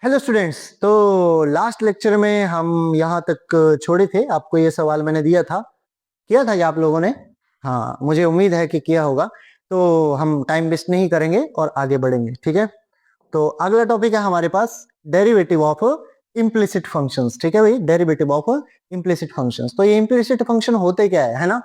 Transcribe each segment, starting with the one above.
Hello students. तो last lecture में हम यहाँ तक छोड़े थे। आपको ये सवाल मैंने दिया था, किया था या आप लोगों ने? हाँ, मुझे उम्मीद है कि किया होगा। तो हम टाइम वेस्ट नहीं करेंगे और आगे बढ़ेंगे, ठीक है। तो अगला टॉपिक है हमारे पास डेरिवेटिव ऑफ इम्प्लिसिट फंक्शंस। ठीक है भाई, डेरिवेटिव ऑफ इम्प्लिसिट फंक्शंस। तो ये इम्प्लिसिट फंक्शन होते क्या है ना।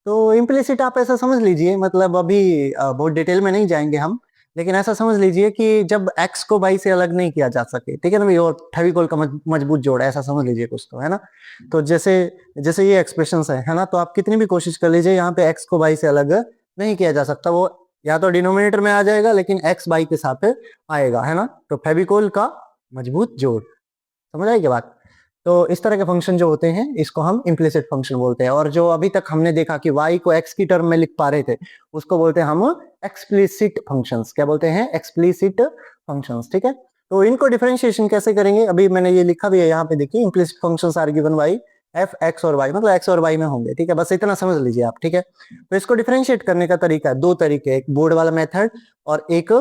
तो इम्प्लिसिट आप ऐसा समझ लीजिए, मतलब अभी बहुत डिटेल में नहीं जाएंगे हम, लेकिन ऐसा समझ लीजिए कि जब x को y से अलग नहीं किया जा सके, ठीक है ना भाई, और फेविकोल का मजबूत जोड़, ऐसा समझ लीजिए कुछ, तो है ना। तो जैसे जैसे ये एक्सप्रेशंस है ना, तो आप कितनी भी कोशिश कर लीजिए, यहाँ पे x को y से अलग नहीं किया जा सकता। वो या तो डिनोमिनेटर में आ जाएगा, लेकिन x y के साथ आएगा, है ना। तो फेविकोल का मजबूत जोड़, समझ आएगी बात। तो इस तरह के फंक्शन जो होते हैं इसको हम इम्प्लिसिट फंक्शन बोलते हैं। और जो अभी तक हमने देखा कि y को x की टर्म में लिख पा रहे थे, उसको बोलते हैं हम एक्सप्लिसिट फंक्शंस। क्या बोलते हैं? एक्सप्लिसिट फंक्शंस, ठीक है। तो इनको डिफरेंशिएशन कैसे करेंगे, अभी मैंने ये लिखा भी है यहाँ पे, देखिए। Implicit functions are given by f x और y, मतलब x और y में होंगे, ठीक है। बस इतना समझ लीजिए आप, ठीक है। तो इसको डिफरेंशिएट करने का तरीका है, दो तरीके, एक बोर्ड वाला मेथड और एक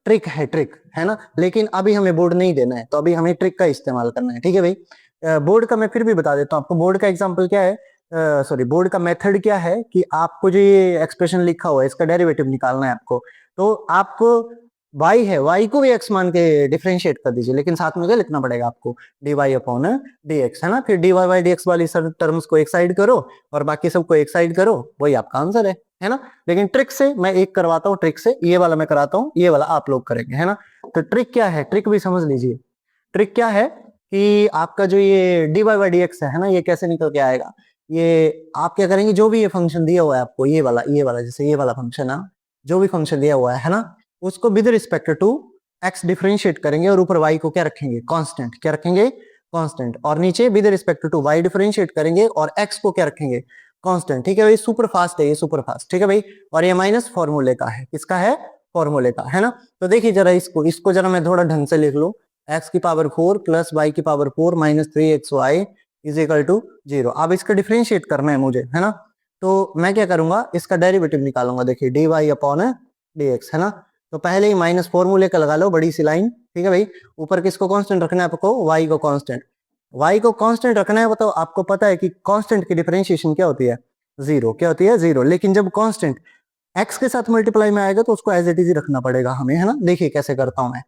ट्रिक है, ट्रिक है ना। लेकिन अभी हमें बोर्ड नहीं देना है, तो अभी हमें ट्रिक का इस्तेमाल करना है, ठीक है भाई। बोर्ड का मैं फिर भी बता देता हूँ आपको। बोर्ड का एग्जांपल क्या है, सॉरी, बोर्ड का मेथड क्या है कि आपको जो ये एक्सप्रेशन लिखा हुआ है इसका डेरिवेटिव निकालना है आपको। तो आपको y है, y को भी x मान के डिफरेंशिएट कर दीजिए, लेकिन साथ में क्या लिखना पड़ेगा आपको? dy अपॉन dx, है ना। फिर dy बाई dx वाली टर्म्स को एक साइड करो और बाकी सबको एक साइड करो, वही आपका आंसर है ना। लेकिन ट्रिक से मैं एक करवाता हूँ, ट्रिक से ये वाला मैं कराता हूँ, ये वाला आप लोग करेंगे, है ना। तो ट्रिक क्या है, ट्रिक भी समझ लीजिए। ट्रिक क्या है कि आपका जो ये dy बाई dx है ना, ये कैसे निकल के आएगा। ये आप क्या करेंगे, जो भी ये फंक्शन दिया हुआ है आपको, ये वाला जैसे ये वाला फंक्शन है, जो भी फंक्शन दिया हुआ है ना, उसको with respect to x differentiate करेंगे और ऊपर y को क्या रखेंगे? कांस्टेंट। क्या रखेंगे? कांस्टेंट। और नीचे with respect to y differentiate करेंगे और x को क्या रखेंगे? कांस्टेंट, ठीक है भाई। सुपर फास्ट है ये, सुपर फास्ट, ठीक है भाई। और ये माइनस फॉर्मूले का है, किसका है? फॉर्मूले का, है ना। तो देखिए जरा इसको जरा मैं थोड़ा ढंग से लिख लूं। x की पावर 4 प्लस y की power 4 minus 3xy is equal to 0। अब इसका डिफरेंशिएट करना है मुझे, है ना। तो मैं क्या करूंगा, इसका डेरिवेटिव निकालूंगा। देखिए dy अपॉन dx, है ना। तो पहले ही माइनस फॉर्मूले का लगा लो, बड़ी सी लाइन, ठीक है भाई। ऊपर किसको कांस्टेंट रखना है आपको? y को कांस्टेंट। y को कांस्टेंट रखना है, तो आपको पता है कि कांस्टेंट की डिफरेंशिएशन क्या होती है? जीरो। क्या होती है? जीरो। लेकिन जब कांस्टेंट x के साथ मल्टीप्लाई में आएगा तो उसको एज इट इज रखना पड़ेगा हमें, है ना। देखिए कैसे करता हूं मैं।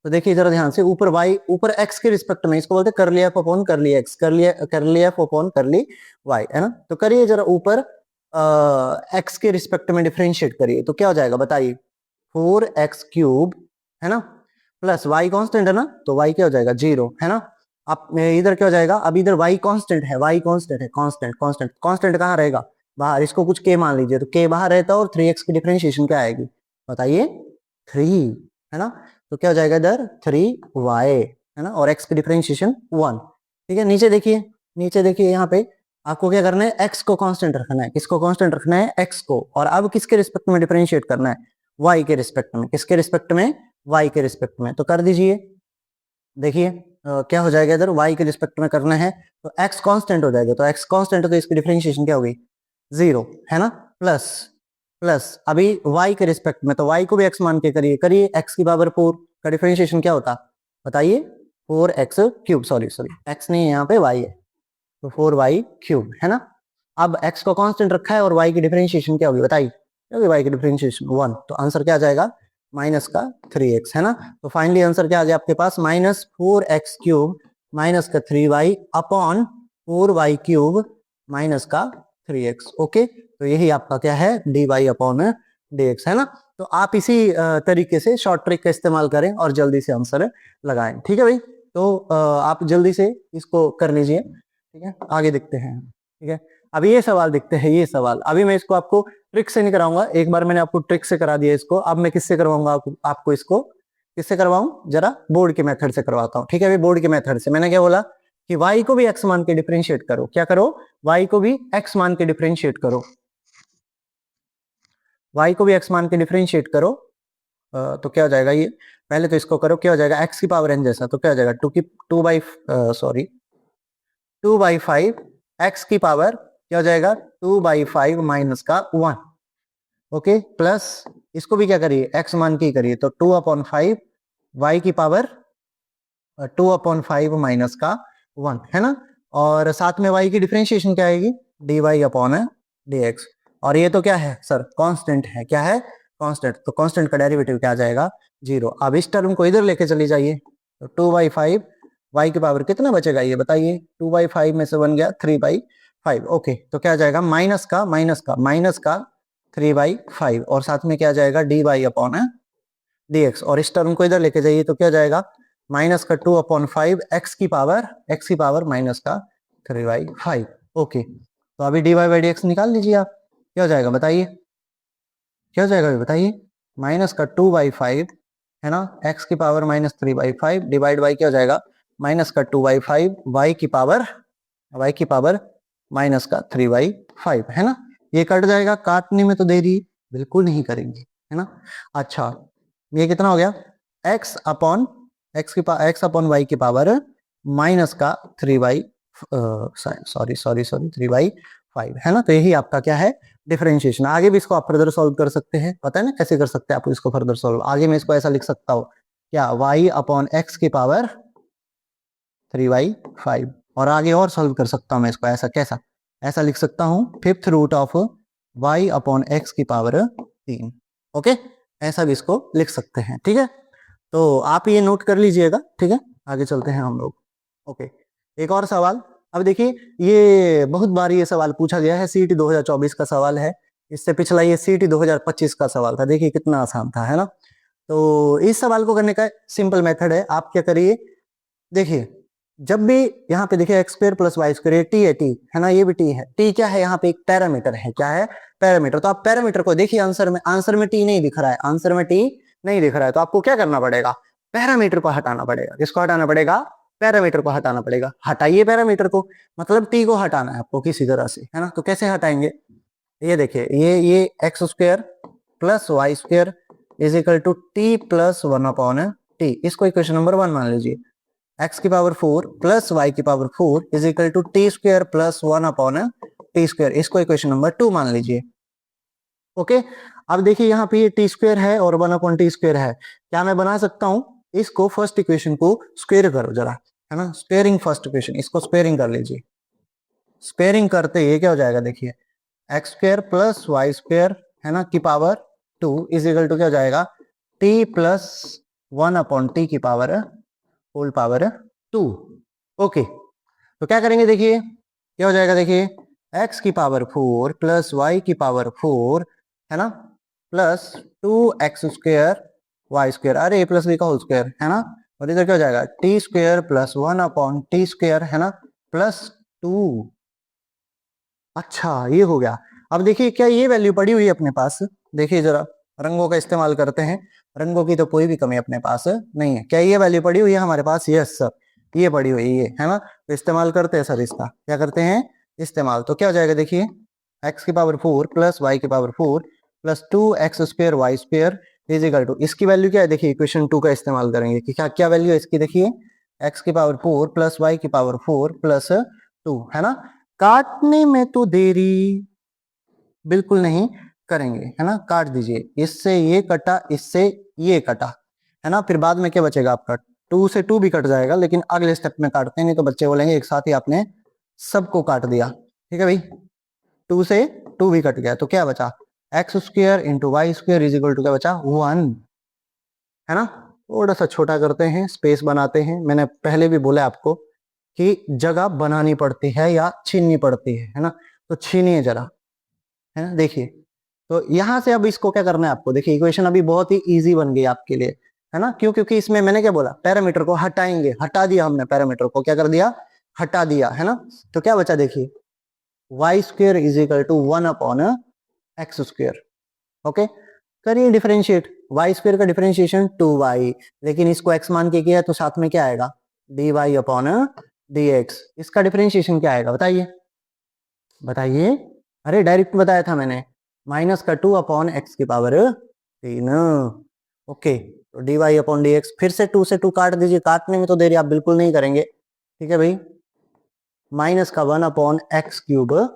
तो देखिए जरा ध्यान से, ऊपर y, ऊपर x के रिस्पेक्ट में, इसको बोलते हैं करली f अपॉन करली x, करली f अपॉन करली y, है ना। तो करिए जरा, ऊपर x के रिस्पेक्ट में डिफरेंशिएट करिए, तो क्या हो जाएगा बताइए? 4x क्यूब, है ना, प्लस y कांस्टेंट है ना, तो y क्या हो जाएगा? 0, है ना। अब इधर क्या हो जाएगा? अब इधर y कांस्टेंट है, y कांस्टेंट है, कांस्टेंट कांस्टेंट कांस्टेंट कहाँ रहेगा? बाहर। इसको कुछ k मान लीजिए, तो k बाहर रहता है और 3x की डिफरेंशिएशन क्या आएगी बताइए? 3, है ना। तो क्या हो जाएगा इधर? 3y, है ना, और x की डिफरेंशिएशन 1, ठीक है। नीचे देखिए, नीचे देखिए, यहाँ पे आपको क्या करना है? x को कांस्टेंट रखना है। किसको कांस्टेंट रखना है? x को। और अब किसके रिस्पेक्ट में डिफरेंशिएट करना है? y के रिस्पेक्ट में। किसके रिस्पेक्ट में? y के रिस्पेक्ट में। तो कर दीजिए, देखिए क्या हो जाएगा इधर? y के रिस्पेक्ट में करना है तो x कांस्टेंट हो जाएगा। तो x कांस्टेंट है तो इसकी डिफरेंशिएशन क्या होगी? 0, है ना। प्लस प्लस अभी y के रिस्पेक्ट में, तो y को भी x मान के करिए, करिए। x की पावर 4 का डिफरेंशिएशन क्या होता बताइए? 4x cube, sorry sorry, x नहीं है यहाँ पे, y है, तो 4y क्यूब, है ना। अब x को कांस्टेंट रखा है और y की डिफरेंशिएशन क्या होगी बताइए? क्या होगी y की डिफरेंशिएशन? 1। तो आंसर क्या आ जाएगा? माइनस का 3x, है ना। तो फाइनली आंसर क्या आ गया आपके पास? माइनस 4x क्यूब माइनस का 3y upon 4y cube minus का 3x। ओके, तो यही आपका क्या है? dy अपॉन dx, है ना। तो आप इसी तरीके से शॉर्ट ट्रिक का इस्तेमाल करें और जल्दी से आंसर लगाएं, ठीक है भाई। तो आप जल्दी से इसको कर लीजिए, ठीक है। आगे देखते हैं, ठीक है। अभी ये सवाल देखते हैं, ये सवाल अभी मैं इसको आपको ट्रिक से नहीं कराऊंगा। एक बार मैंने आपको ट्रिक से करा दिया इसको, अब मैं किससे करवाऊंगा आपको इसको? किससे करवाऊं? जरा बोर्ड के मेथड से करवाता हूँ, ठीक है भाई। बोर्ड के मेथड से मैंने क्या बोला कि y को भी x मान के डिफरेंशिएट करो। क्या करो? y को भी x मान के डिफरेंशिएट करो। y को भी x मान के डिफरेंशिएट करो। तो क्या हो जाएगा ये? पहले तो इसको करो, क्या हो जाएगा? x की पावर n जैसा, तो क्या हो जाएगा? 2/5 x की पावर क्या हो जाएगा? 2/5 माइनस का 1। ओके, प्लस इसको भी क्या करिए? x मान की करिए, तो 2/5 y की पावर 2/5 माइनस का 1 है ना, और साथ में y की डिफरेंशिएशन क्या आएगी, dy अपॉन dx। और ये तो क्या है सर, कांस्टेंट है, क्या है, कांस्टेंट, तो कांस्टेंट का डेरिवेटिव क्या आ जाएगा, 0। अब इस टर्म को इधर लेके चली जाइए, तो 2/5 y की पावर कितना बचेगा ये बताइए, 2/5 में से बन गया 3/5। ओके, तो क्या आ जाएगा, माइनस का 3/5, और साथ में क्या आ जाएगा, dy अपॉन dx। और इस टर्म को इधर लेके जाइए तो क्या आ जाएगा, माइनस का 2/5 x की पावर माइनस का 3/5। ओके, तो अभी dy/dx निकाल लीजिए आप, क्या हो जाएगा बताइए, क्या हो जाएगा बताइए, माइनस का 2/5 है ना, x की पावर माइनस 3/5 डिवाइड बाई क्या हो जाएगा, माइनस का 2/5 y की पावर माइनस का 3/5 है ना। ये कट जाएगा, काटने में तो देरी बिल्कुल नहीं करेंगे, है ना। अच्छा, ये कितना हो गया, x अपॉन y की पावर माइनस का 3/5 है ना। तो यही आपका क्या है, डिफरेंशिएशन। आगे भी इसको आप फर्दर सॉल्व कर सकते हैं, पता है ना कैसे कर सकते हैं आप इसको फर्दर सॉल्व। आगे मैं इसको ऐसा लिख सकता हूँ, क्या, y अपॉन x की पावर 3/5, और आगे और सॉल्व कर सकता हूँ मैं इसको, ऐसा कैसा, ऐसा लिख सकता हूँ 5th root of y upon x की पावर 3। ओके, ऐसा भी इसको लिख सकते हैं, ठीक है। तो आप ये नोट कर लीजिएगा, ठीक है। आगे चलते हैं हम लोग। ओके, एक और सवाल। अब देखिए, ये बहुत बार ये सवाल पूछा गया है, सीईटी 2024 का सवाल है। इससे पिछला ये सीईटी 2025 का सवाल था, देखिए कितना आसान था, है ना। तो इस सवाल को करने का सिंपल मेथड है, आप क्या करिए, देखिए जब भी यहाँ पे देखिए x square plus y square, t है, टी है ना, ये भी टी है। टी क्या है, यहाँ पे एक पैरामीटर है, क्या है, पैरामीटर। तो आप पैरामीटर को देखिए, आंसर में टी नहीं दिख रहा है, आंसर में टी नहीं दिख रहा है, तो आपको क्या करना पड़ेगा, पैरामीटर को हटाना पड़ेगा। किसको हटाना पड़ेगा, पैरामीटर को हटाना पड़ेगा। हटाइए पैरामीटर को, मतलब टी को हटाना है आपको किसी तरह से, है ना। तो कैसे हटाएंगे, ये देखिए, ये x square plus y square is equal to t plus 1/टी, इसको इक्वेशन नंबर 1 मान लीजिए। x की पावर 4 प्लस y की power 4 is equal to t square plus 1/टी स्क्वायर, इसको इक्वेशन नंबर 2 मान लीजिए। ओके, अब देखिए यहाँ पे ये टी स्क्वायर है और 1/टी स्क्वायर है, क्या मैं बना सकता हूँ इसको, फर्स्ट इक्वेशन को स्क्वायर करो जरा, है ना, स्क्वायरिंग फर्स्ट इक्वेशन, इसको स्क्वायरिंग कर लीजिए। स्क्वायरिंग करते ये क्या हो जाएगा, देखिए x square plus y square, है ना, की पावर 2 इज इक्वल टू क्या हो जाएगा, टी प्लस 1/टी की पावर होल पावर 2। ओके, तो क्या करेंगे, देखिए क्या हो जाएगा, देखिए x की पावर 4 प्लस y की पावर 4, है ना, plus 2x square y square, अरे प्लस b का होल स्क्वायर, है ना, और इधर क्या हो जाएगा, टी स्क्वायर प्लस 1/टी स्क्वायर, है ना, प्लस 2। अच्छा, ये हो गया। अब देखिए, क्या ये वैल्यू पड़ी हुई है अपने पास, देखिए जरा रंगों का इस्तेमाल करते हैं, रंगों की तो कोई भी कमी अपने पास नहीं है। क्या ये वैल्यू पड़ी हुई है हमारे पास, यस सर, ये पड़ी हुई है ना। तो इस्तेमाल करते हैं सर, इसका क्या करते हैं, इस्तेमाल। तो क्या हो जाएगा, देखिए एक्स की पावर 4 प्लस वाई की power 4 plus 2x square y square is equal to, इसकी वैल्यू क्या है, देखिए इक्वेशन 2 का इस्तेमाल करेंगे कि क्या क्या वैल्यू है इसकी, देखिए एक्स की पावर 4 प्लस वाई की पावर 4 प्लस 2, है ना। काटने में तो देरी बिल्कुल नहीं करेंगे, है ना, काट दीजिए, इससे ये कटा, इससे ये कटा, है ना, फिर बाद में क्या बचेगा आपका, 2 से 2 भी कट जाएगा, लेकिन अगले स्टेप में काटते हैं, नहीं तो बच्चे बोलेंगे एक साथ ही आपने सबको काट दिया। ठीक है भाई, 2 से 2 भी कट गया, तो क्या बचा, x square into y square is equal to क्या बचा, 1, है ना। थोड़ा सा छोटा करते हैं, स्पेस बनाते हैं। मैंने पहले भी बोला आपको कि जगह बनानी पड़ती है या छीननी पड़ती है ना, तो छीनिए जरा, है ना। देखिए, तो यहां से अब इसको क्या करना है आपको, देखिए इक्वेशन अभी बहुत ही इजी बन गई आपके लिए, है ना। क्यों, क्योंकि इसमें मैंने क्या बोला, पैरामीटर को हटाएंगे, हटा दिया हमने, पैरामीटर को क्या कर दिया, हटा दिया, है ना। तो क्या बचा, देखिए y square is equal to 1/एक्स स्क्वेयर। ओके, करिए डिफरेंशिएट, वाई स्क्वेयर का डिफरेंशिएशन 2y, लेकिन इसको x मान के किया तो साथ में क्या आएगा, dy/dx। इसका डिफरेंशिएशन क्या आएगा बताइए, बताइए, अरे डायरेक्ट बताया था मैंने, माइनस का 2/x की पावर 3। ओके, तो dy/dx, फिर से 2 से 2 काट दीजिए, काटने में तो देरी आप बिल्कुल नहीं करेंगे, ठीक है भाई। माइनस का 1/x³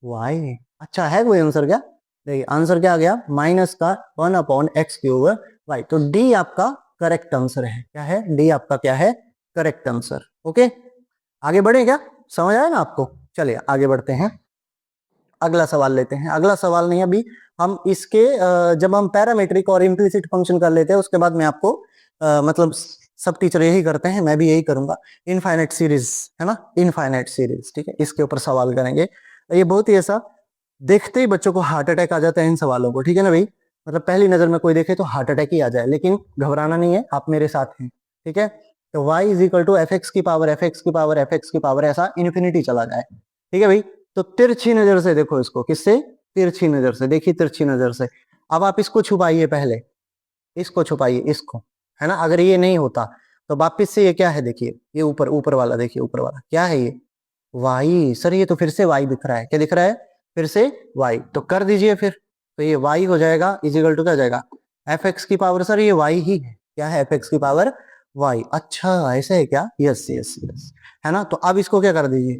y, अच्छा है कोई आंसर क्या, देखिए आंसर क्या आ गया, माइनस का 1/x³ y। तो डी आपका करेक्ट आंसर है, क्या है, डी आपका क्या है, करेक्ट आंसर। ओके, आगे बढ़े क्या, समझ आया ना आपको? चलिए आगे बढ़ते हैं, अगला सवाल लेते हैं। अगला सवाल नहीं, अभी हम इसके जब हम पैरामीट्रिक और इम्प्लिसिट फंक्शन कर लेते हैं उसके बाद मैं आपको मतलब सब टीचर यही करते हैं, मैं भी यही करूंगा, इनफाइनाइट सीरीज है ना, इनफाइनाइट सीरीज, ठीक है, इसके ऊपर सवाल करेंगे। ये बहुत ही ऐसा देखते ही बच्चों को हार्ट अटैक आ जाता है इन सवालों को, ठीक है ना भाई, मतलब पहली नजर में कोई देखे तो हार्ट अटैक ही आ जाए, लेकिन घबराना नहीं है, आप मेरे साथ हैं, ठीक है। तो y is equal to f x की पावर एफ एक्स की पावर एफ एक्स की पावर ऐसा इन्फिनिटी चला जाए, ठीक है भाई। तो तिरछी नजर से देखो इसको, किससे, तिरछी नजर से, देखिए तिरछी नजर से। अब आप इसको छुपाइए, पहले इसको छुपाइए, इसको, है ना। अगर ये नहीं होता तो वापिस से ये क्या है, देखिए ये ऊपर, ऊपर वाला देखिए, ऊपर वाला क्या है ये, वाई। सर ये तो फिर से वाई दिख रहा है, क्या दिख रहा है, फिर से वाई, तो कर दीजिए फिर। तो ये वाई हो जाएगा इजिकल टू क्या हो जाएगा, एफ एक्स की पावर, सर ये वाई ही है, क्या है, एफ एक्स की पावर वाई। अच्छा ऐसा है क्या, यस यस यस, है ना। तो अब इसको क्या कर दीजिए,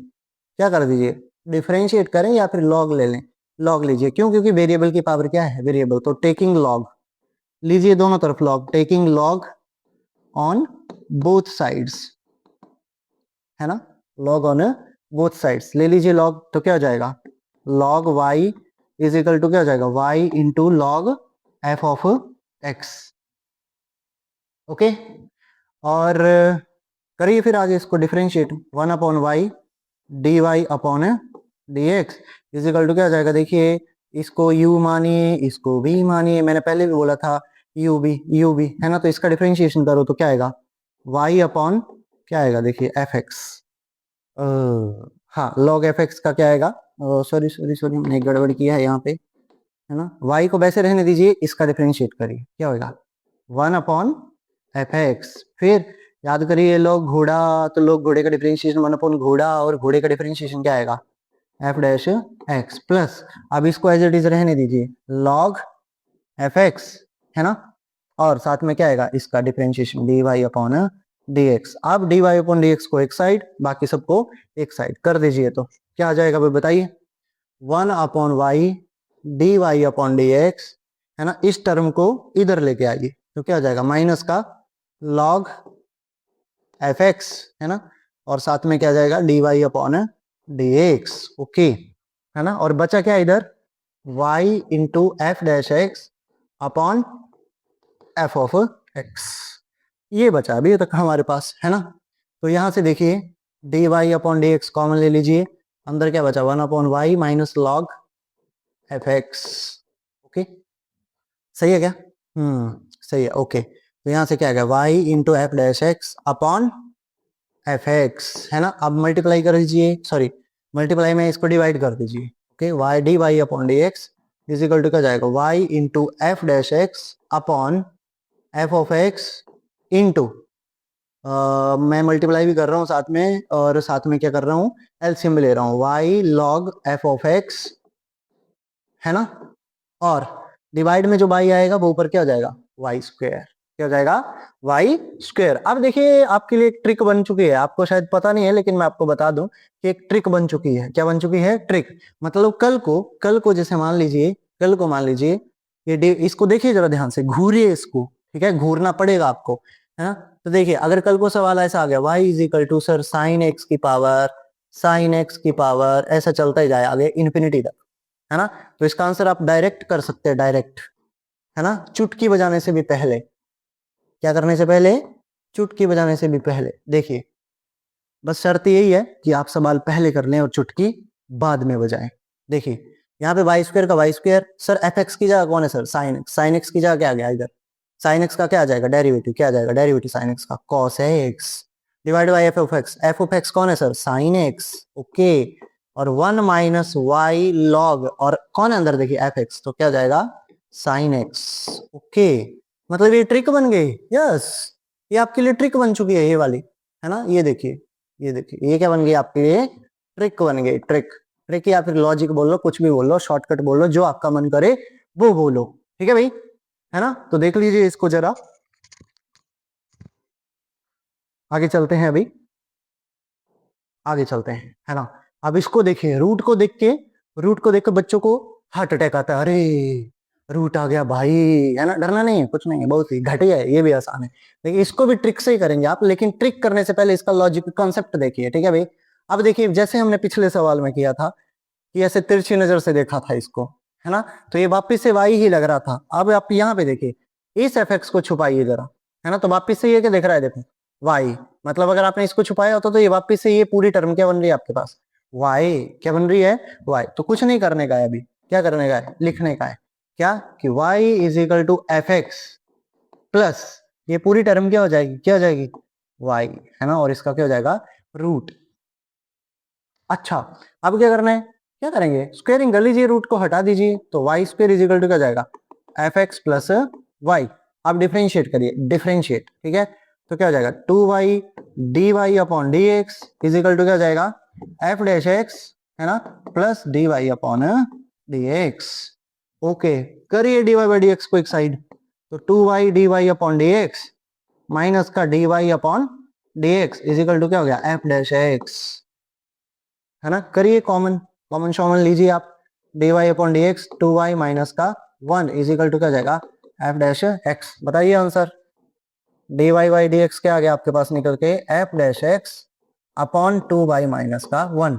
क्या कर दीजिए, डिफरेंशिएट करें या फिर लॉग ले लें, लॉग लीजिए, क्यों, क्योंकि वेरिएबल की पावर क्या है, वेरिएबल, तो टेकिंग लॉग लीजिए दोनों तरफ log, taking log on both sides, है ना, लॉग ऑन बोथ साइड्स ले लीजिए लॉग, तो क्या हो जाएगा, log y is equal to क्या हो जाएगा, y into log f of x. Okay, और करिए फिर आगे इसको differentiate, 1 upon y d Y upon D x is equal to क्या हो जाएगा, देखिए इसको u मानिए, इसको v मानिए, मैंने पहले भी बोला था u v है ना, तो इसका डिफरेंशिएशन करो तो क्या आएगा, y अपॉन क्या आएगा, देखिए एफ एक्स, हाँ लॉग एफ एक्स का क्या आएगा, सॉरी सॉरी सॉरी मैंने गड़बड़ किया है यहाँ पे, है ना, y को वैसे रहने दीजिए, इसका डिफरेंशिएट करिए, क्या होगा, 1 अपॉन एफ एक्स। फिर याद करिए लोग घोड़ा, तो लोग घोड़े का डिफरेंशिएशन 1 अपॉन घोड़ा, और घोड़े का डिफरेंशिएशन क्या आएगा, एफ डैश एक्स प्लस, अब इसको एज इट इज रहने दीजिए, लॉग एफ एक्स, है ना, और साथ में क्या आएगा, इसका differentiation d Y upon D x. अब d Y upon D x को एक साइड, बाकी सबको एक साइड कर दीजिए, तो क्या आ जाएगा भाई बताइए, 1 upon y d Y upon D x, है ना, इस टर्म को इधर लेके आइए, तो क्या हो जाएगा, माइनस का लॉग एफ एक्स, है ना, और साथ में क्या आ जाएगा, d Y upon D x. Okay, है ना, और बचा क्या इधर, y into f dash x upon f of x, ये बचा अभी तक हमारे पास, है ना। तो यहां से देखिए d Y upon D x common ले लीजिए, अंदर क्या बचा, 1 upon y minus log f x. Okay, सही है क्या, सही है। ओके, तो यहां से क्या आएगा, y into f dash x upon F x, है ना। अब मल्टीप्लाई कर दीजिए, सॉरी मल्टीप्लाई में इसको डिवाइड कर दीजिए, okay, y d Y upon D x is equal to क्या जाएगा, y into f dash x upon f of x into, मैं मल्टीप्लाई भी कर रहा हूँ साथ में, और साथ में क्या कर रहा हूँ, एलसीएम भी ले रहा हूँ, y log f of x, है ना, और डिवाइड में जो y आएगा वो ऊपर क्या हो जाएगा, वाई स्क्वायर, क्या हो जाएगा, वाई स्क्वायर। अब देखिए आपके लिए एक ट्रिक बन चुकी है, आपको शायद पता नहीं है लेकिन मैं आपको बता दूं कि एक ट्रिक बन चुकी है, क्या बन चुकी है, ट्रिक, मतलब कल को जैसे मान लीजिए, कल को मान लीजिए ये इसको देखिए जरा ध्यान से, घूरिए इसको, ठीक है, घूरना पड़ेगा आपको, है ना। तो देखिए अगर कल को सवाल ऐसा आ गया, y is equal to sir sine x की पावर, साइन एक्स की पावर, ऐसा चलता ही जाए आगे इन्फिनिटी तक, है ना, तो इसका आंसर आप डायरेक्ट कर सकते हैं, डायरेक्ट, है ना, चुटकी बजाने से भी पहले, क्या करने से पहले, चुटकी बजाने से भी पहले। देखिए बस शर्त यही है कि आप सवाल पहले कर लें और चुटकी बाद में बजाएं। देखिए यहाँ पे वाई स्क्वायर का y square, sir f x की जगह कौन है, sir sine x, sine x की जगह क्या आ गया इधर, साइन एक्स का क्या आ जाएगा, डेरिवेटिव, क्या आ जाएगा, डेरिवेटिव साइन एक्स का cos x divide by F of x कौन है सर, साइन एक्स, ओके, और 1 माइनस वाई लॉग, और कौन है अंदर देखिए एफ एक्स, तो क्या हो जाएगा साइन एक्स। ओके, मतलब ये ट्रिक बन गई, यस, ये आपके लिए ट्रिक बन चुकी है ये वाली, है ना, ये देखिए, ये देखिए ये क्या बन गई आपके लिए, ट्रिक बन गई, ट्रिक, ट्रिक या फिर लॉजिक बोल लो, कुछ भी बोल लो, शॉर्टकट बोल लो, जो आपका मन करे वो बोलो, ठीक है भाई, है ना। तो देख लीजिए इसको जरा, आगे चलते हैं, अभी आगे चलते हैं, है ना। अब इसको देखिए, रूट को देख के, रूट को देख के बच्चों को हार्ट अटैक आता है, अरे रूट आ गया भाई, है ना, डरना नहीं है, कुछ नहीं है, बहुत ही घटिया है, ये भी आसान है। देखिए इसको भी ट्रिक से ही करेंगे आप, लेकिन ट्रिक करने से पहले इसका लॉजिक कॉन्सेप्ट देखिए, ठीक है भाई। अब देखिए जैसे हमने पिछले सवाल में किया था कि ऐसे तिरछी नजर से देखा था इसको, है ना, तो ये वापिस से वाई ही लग रहा था। अब आप यहाँ पे देखिए इस एफ एक्स को छुपाइए जरा, है ना, तो वापिस से ये क्या दिख रहा है, देखो वाई। मतलब अगर आपने इसको छुपाया होता तो ये वापिस से ये पूरी टर्म क्या बन रही है आपके पास, वाई। क्या बन रही है, वाई। तो कुछ नहीं करने का है अभी, क्या करने का है, लिखने का है क्या, कि y is equal to f x plus ये पूरी टर्म क्या हो जाएगी, क्या हो जाएगी, y, है ना, और इसका क्या हो जाएगा, रूट। अच्छा अब क्या करना है, क्या करेंगे, स्क्वेयरिंग कर लीजिए, रूट को हटा दीजिए, तो y square is equal to क्या जाएगा, एफ एक्स प्लस वाई। आप डिफरेंशिएट करिए, डिफरेंशिएट, ठीक है, तो क्या हो जाएगा, 2y dy upon D x is equal to क्या हो जाएगा, एफ डैश एक्स, है ना, plus dy upon D x. Okay, करिए dy बाई डी एक्स को एक साइड, तो 2y dy upon D x minus का dy upon D x is equal to क्या हो गया, एफ डैश एक्स, है ना। करिए कॉमन, कॉमन शॉमन लीजिए आप, dy upon D x, 2y minus का 1 इज इक्वल टू क्या जाएगा, एफ डैश एक्स। बताइए answer, dy by D X क्या आ गया आपके पास निकल के, F dash x upon 2y minus का 1।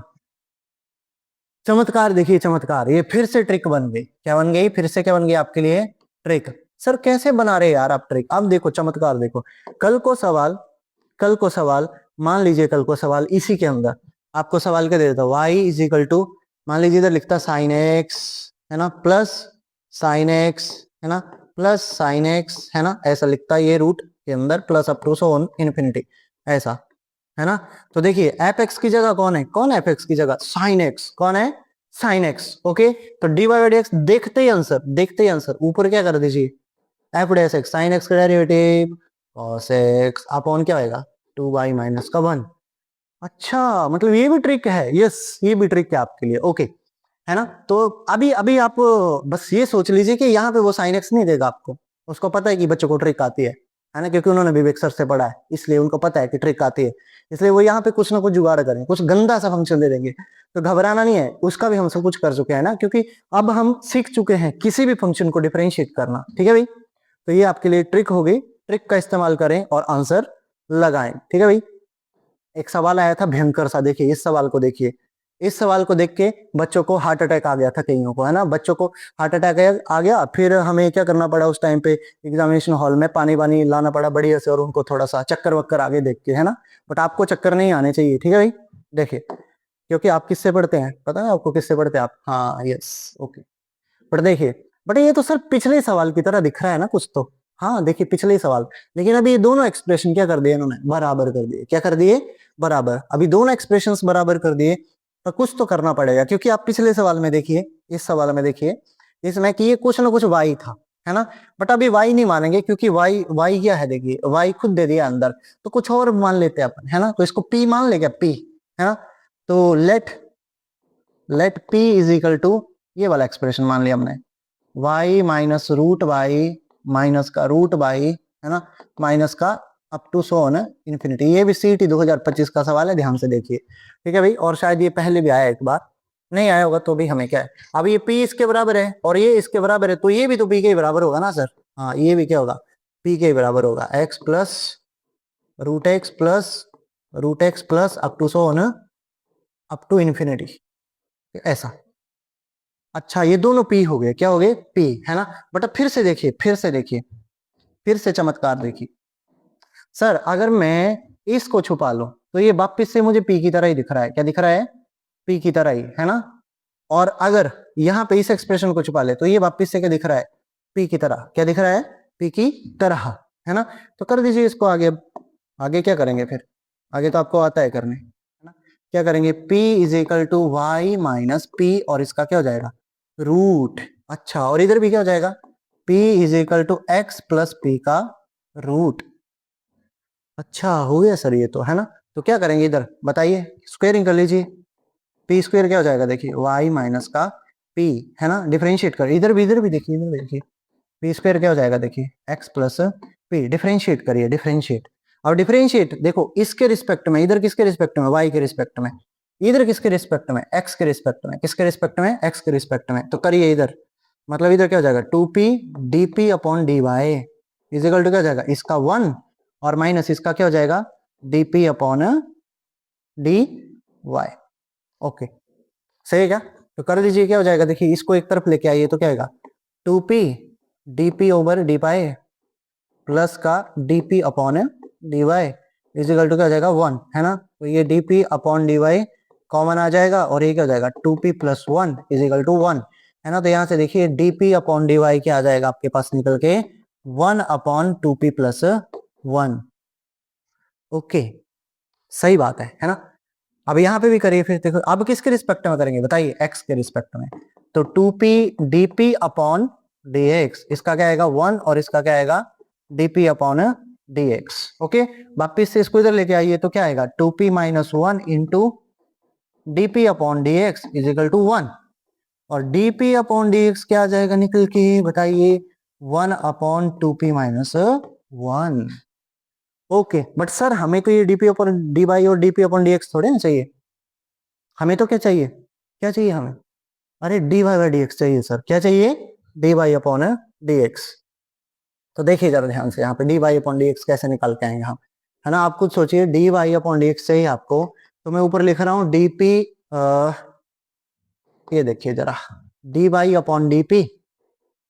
चमत्कार देखिए, चमत्कार, ये फिर से ट्रिक बन गई, क्या बन गई, फिर से क्या बन गई आपके लिए, ट्रिक। सर कैसे बना रहे यार आप ट्रिक, अब देखो चमत्कार देखो, कल को सवाल, कल को सवाल, मान लीजिए कल को सवाल इसी के अंदर आपको सवाल क्या दे देता, y इज इक्वल टू, मान लीजिए इधर लिखता साइन एक्स, है ना, प्लस साइन एक्स, है ना, प्लस साइन एक्स, है ना, ऐसा लिखता है ये रूट के अंदर, plus up to so on infinity, ऐसा, है ना। तो देखिए एफ एक्स की जगह कौन है, कौन है एफ एक्स की जगह, साइन एक्स, कौन है, साइन एक्स। ओके, तो डी वाई डी एक्स, देखते ही आंसर, देखते ही आंसर, ऊपर क्या कर दीजिए, F dash x, sine x का डेरिवेटिव कॉस एक्स अपॉन क्या होगा, 2y माइनस का 1। अच्छा मतलब ये भी ट्रिक है, यस ये भी ट्रिक है आपके लिए, ओके, है ना। तो अभी अभी आप बस ये सोच लीजिए कि यहाँ पे वो साइन एक्स नहीं देगा आपको, उसको पता है कि बच्चों को ट्रिक आती है ना, क्योंकि उन्होंने विवेक सर से पढ़ा है, इसलिए उनको पता है कि ट्रिक आती है, इसलिए वो यहाँ पे कुछ ना कुछ जुगाड़ करें, कुछ गंदा सा फंक्शन दे देंगे। तो घबराना नहीं है, उसका भी हम सब कुछ कर चुके हैं ना, क्योंकि अब हम सीख चुके हैं किसी भी फंक्शन को डिफरेंशिएट करना, ठीक है भाई। तो ये आपके लिए ट्रिक हो गई, ट्रिक का इस्तेमाल करें और आंसर लगाएं, ठीक है भाई। एक सवाल आया था भयंकर सा, देखिए इस सवाल को देखिए, इस सवाल को देख के बच्चों को हार्ट अटैक आ गया था कईयों को, है ना, बच्चों को हार्ट अटैक आ गया, फिर हमें क्या करना पड़ा उस टाइम पे, एग्जामिनेशन हॉल में पानी वानी लाना पड़ा बढ़िया से, और उनको थोड़ा सा चक्कर वक्कर आगे देख के, है ना। बट आपको चक्कर नहीं आने चाहिए, ठीक है भाई, देखिए, क्योंकि आप किससे पढ़ते हैं, पता है आपको किससे पढ़ते हैं आप, हाँ यस ओके। बट देखिए, बट ये तो सर पिछले सवाल की तरह दिख रहा है ना कुछ तो, हाँ देखिए पिछले ही सवाल, लेकिन अभी ये दोनों एक्सप्रेशन क्या कर दिए इन्होंने, बराबर कर दिए, क्या कर दिए, बराबर। अभी दोनों एक्सप्रेशंस बराबर कर दिए, तो कुछ तो करना पड़ेगा, क्योंकि आप पिछले सवाल में देखिए, इस सवाल में देखिए, इसमें कि ये कुछ ना कुछ y था, है ना, बट अभी y नहीं मानेंगे, क्योंकि y क्या है, देखिए y खुद दे दिया अंदर, तो कुछ और मान लेते हैं अपन, है ना, तो इसको p मान ले क्या, p, है ना, तो let p is equal to ये वाला एक्सप्रेशन मान लिया हमने, y minus root y minus का रूट वाई, है ना, माइनस का up to so on infinity. ये भी सीटी 2025 का सवाल है, ध्यान से देखिए, ठीक है भाई, और शायद ये पहले भी आया एक बार, नहीं आया होगा तो भी हमें क्या है, अब ये p इसके बराबर है और ये इसके बराबर है, तो ये भी तो p के ही बराबर होगा ना सर, हाँ ये भी क्या होगा, p के ही बराबर होगा, x plus root x plus root x plus up to so on up to infinity, ऐसा। अच्छा ये दोनों p हो गए, क्या हो गए, p, है ना। बट अब फिर से देखिए, फिर से देखिए, फिर से चमत्कार देखिए, सर अगर मैं इसको छुपा लूं तो ये वापिस से मुझे p की तरह ही दिख रहा है, क्या दिख रहा है, p की तरह ही, है ना। और अगर यहाँ पे इस एक्सप्रेशन को छुपा ले तो ये वापिस से क्या दिख रहा है, p की तरह, क्या दिख रहा है, p की तरह, है ना। तो कर दीजिए इसको आगे, आगे क्या करेंगे फिर, आगे तो आपको आता है करने, है ना, क्या करेंगे, p is equal to y minus p, और इसका क्या हो जाएगा, रूट। अच्छा और इधर भी क्या हो जाएगा, p is equal to x plus p का रूट। अच्छा हो गया सर ये तो, है ना। तो क्या करेंगे इधर बताइए, स्क्वेयरिंग कर लीजिए, p स्क्वेयर क्या हो जाएगा, देखिए y माइनस का p, है ना, डिफरेंशिएट कर, इधर भी देखिए, इधर भी देखिए, p स्क्वेयर क्या हो जाएगा, देखिए x प्लस p, डिफरेंशिएट करिए, डिफरेंशिएट, और डिफरेंशिएट देखो इसके रिस्पेक्ट में, इधर किसके रिस्पेक्ट में, y के रिस्पेक्ट में, इधर किसके रिस्पेक्ट में, x के रिस्पेक्ट में, किसके रिस्पेक्ट में, x के रिस्पेक्ट में, तो करिए इधर, मतलब इधर क्या हो जाएगा 2p dp upon dy is equal to क्या हो जाएगा इसका 1 और माइनस इसका क्या हो जाएगा dp अपॉन dy। ओके सही है क्या? तो कर दीजिए, क्या हो जाएगा देखिए, इसको एक तरफ लेके आइए तो क्या आएगा 2p dp over dy plus का dp upon dy is equal to क्या हो जाएगा 1, है ना। तो ये dp अपॉन dy कॉमन आ जाएगा और ये क्या हो जाएगा 2p प्लस 1 इजिकल टू 1, है ना। तो यहां से देखिए dp अपॉन dy क्या आ जाएगा आपके पास निकल के 1 अपॉन 2p प्लस 1। ओके सही बात है ना। अब यहाँ पे भी करिए फिर, देखो अब किसके रिस्पेक्ट में करेंगे बताइए, x के रिस्पेक्ट में। तो 2p dp अपॉन dx, इसका क्या आएगा 1 और इसका क्या आएगा dp अपॉन dx। ओके वापिस से इसको इधर लेके आइए तो क्या आएगा 2p minus 1 into dp upon dx is equal to 1 और dp अपॉन dx क्या आ जाएगा निकल के बताइए 1 upon 2p minus 1। Okay but sir हमें तो ये dp अपॉन dy और dp अपॉन dx थोड़े ना चाहिए, हमें तो क्या चाहिए, क्या चाहिए हमें, अरे dy बाई dx चाहिए सर, क्या चाहिए dy अपॉन dx। तो देखिए जरा ध्यान से यहाँ पे dy अपॉन dx कैसे निकाल के आएंगे हम, है ना। आप खुद सोचिए dy अपॉन dx चाहिए आपको, तो मैं ऊपर लिख रहा हूँ dp, ये देखिए जरा dy अपॉन dp,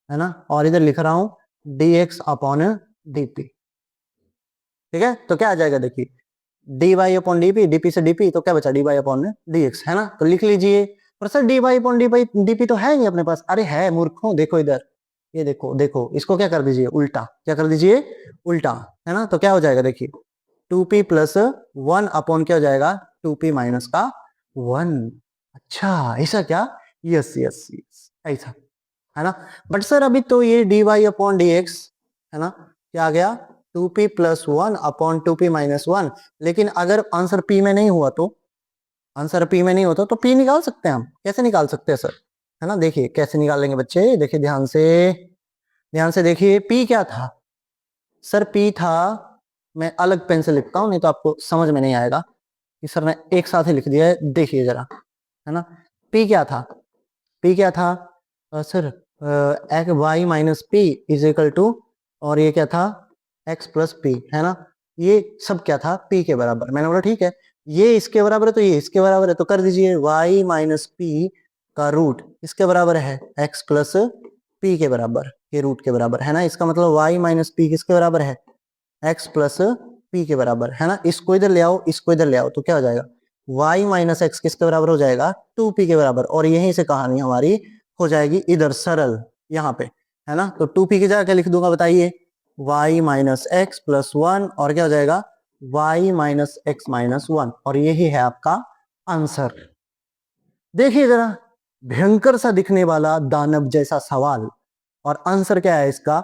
है ना, और इधर लिख रहा हूँ dx अपॉन dp। ठीक है तो क्या आ जाएगा देखिए dy अपॉन dp, dp से dp तो क्या बचा dy अपॉन dx, है ना। तो लिख लीजिए, पर सर dy अपॉन dp तो है नहीं अपने पास, अरे है मूर्खों, देखो इधर, ये देखो देखो इसको क्या कर दीजिए उल्टा, क्या कर दीजिए उल्टा, है ना। तो क्या हो जाएगा देखिए 2p प्लस 1 अपॉन क्या हो जाएगा 2p माइनस का 1। अच्छा ऐसा क्या, यस यस यस ऐसा, है ना। बट सर अभी तो ये dy अपॉन dx, है ना, क्या आ गया 2p plus 1 upon 2p minus 1। लेकिन अगर आंसर p में नहीं हुआ तो, आंसर p में नहीं होता तो p निकाल सकते हैं हम, कैसे निकाल सकते हैं सर, है ना। देखिए कैसे निकालेंगे बच्चे, देखिए ध्यान से, ध्यान से देखिए p क्या था सर, p था, मैं अलग पेन से लिखता हूं नहीं तो आपको समझ में नहीं आएगा कि सर ने एक साथ ही लिख दिया है, देखिए जरा, है ना। p क्या था, p क्या था सर एक y minus P is equal to, और ये क्या था x प्लस पी, है ना। ये सब क्या था p के बराबर, मैंने बोला ठीक है ये इसके बराबर है तो ये इसके बराबर है, तो कर दीजिए y माइनस पी का रूट इसके बराबर है x प्लस पी के बराबर, के रूट के बराबर, है ना। इसका मतलब y माइनस पी किसके बराबर है x प्लस पी के बराबर, है ना। इसको इधर ले आओ, इसको इधर ले आओ तो क्या हो जाएगा y माइनस एक्स किसके बराबर हो जाएगा 2p के बराबर, और यहीं से कहानी हमारी हो जाएगी इधर सरल यहाँ पे, है ना। तो 2p की जगह क्या लिख दूंगा बताइए y माइनस एक्स प्लस 1 और क्या हो जाएगा y माइनस एक्स माइनस 1, और यही है आपका आंसर। देखिए जरा भयंकर सा दिखने वाला दानव जैसा सवाल, और आंसर क्या है इसका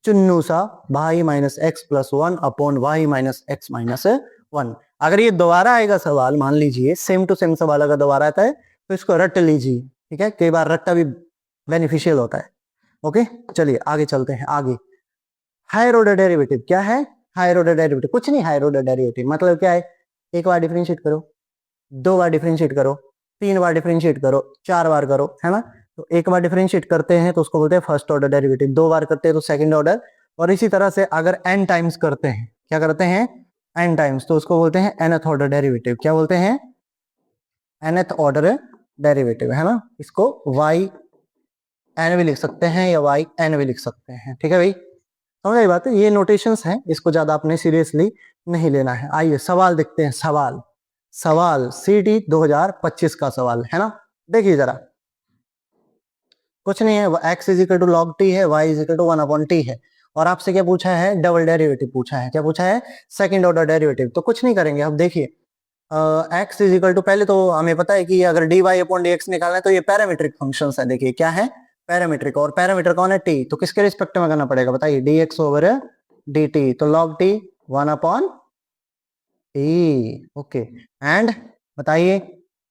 चुन्नू सा y minus x plus 1 upon y minus x minus 1। अगर ये दोबारा आएगा सवाल, मान लीजिए सेम टू सेम सवाल अगर दोबारा आता है तो इसको रट लीजिए, ठीक है, कई बार रट्टा भी बेनिफिशियल होता है। ओके चलिए आगे चलते हैं आगे। हायर ऑर्डर डेरिवेटिव क्या है, हायर ऑर्डर डेरिवेटिव कुछ नहीं, हायर ऑर्डर डेरिवेटिव मतलब क्या है, एक बार डिफरेंशिएट करो, दो बार डिफरेंशिएट करो, तीन बार डिफरेंशिएट करो, चार बार करो, है ना। तो एक बार डिफरेंशिएट करते हैं तो उसको बोलते हैं फर्स्ट ऑर्डर डेरिवेटिव, दो बार करते हैं तो सेकंड ऑर्डर, और इसी तरह से अगर n टाइम्स करते हैं, क्या करते हैं n टाइम्स, तो उसको बोलते हैं nth ऑर्डर डेरिवेटिव, क्या बोलते हैं nth ऑर्डर डेरिवेटिव, है ना। इसको y n भी लिख सकते हैं या y n भी लिख सकते हैं, ठीक है भाई, समझ आई बात है। ये नोटेशंस हैं, इसको ज्यादा आपने सीरियसली नहीं लेना है। आइए सवाल देखते हैं, सवाल, सवाल सीटी 2025 का सवाल, है ना। देखिए जरा कुछ नहीं है, x is equal to log T है, y is equal to 1 upon T है, और आपसे क्या पूछा है डबल डेरिवेटिव पूछा है, क्या पूछा है सेकंड ऑर्डर डेरिवेटिव। तो कुछ नहीं करेंगे अब देखिए x इज इक्वल टू, पहले तो हमें पता है कि अगर dy अपॉन dx निकालना है तो ये पैरामीट्रिक फंक्शंस है, देखिए क्या है पैरामीट्रिक, और पैरामीटर कौन है t, तो किसके रिस्पेक्ट में करना पड़ेगा बताइए dx ओवर dt, तो log t 1 upon t। Okay and बताइए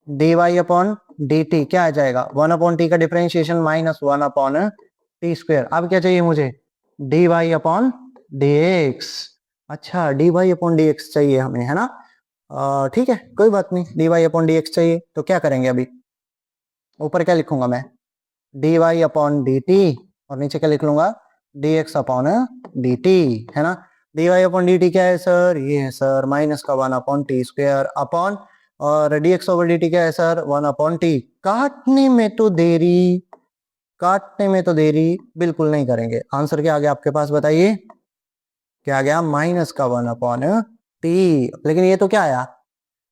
dy अपॉन dt क्या आ जाएगा 1 अपॉन t का differentiation minus 1 upon T square. अब क्या चाहिए मुझे dy अपॉन dx, अच्छा dy अपॉन dx चाहिए हमें, है ना। ठीक है कोई बात नहीं, dy अपॉन dx चाहिए तो क्या करेंगे अभी, ऊपर क्या लिखूंगा मैं D Y upon D T, और नीचे क्या लिख लूंगा, D X upon D T, है ना। D Y upon D T क्या है सर, ये है सर माइनस का 1 अपॉन टी स्क्वायर अपॉन, और D X over D T क्या है सर 1 अपॉन टी। काटने में तो देरी, काटने में तो देरी बिल्कुल नहीं करेंगे। आंसर क्या आ गया आपके पास बताइए, क्या आ गया, माइनस का 1 अपॉन टी। लेकिन ये तो क्या आया,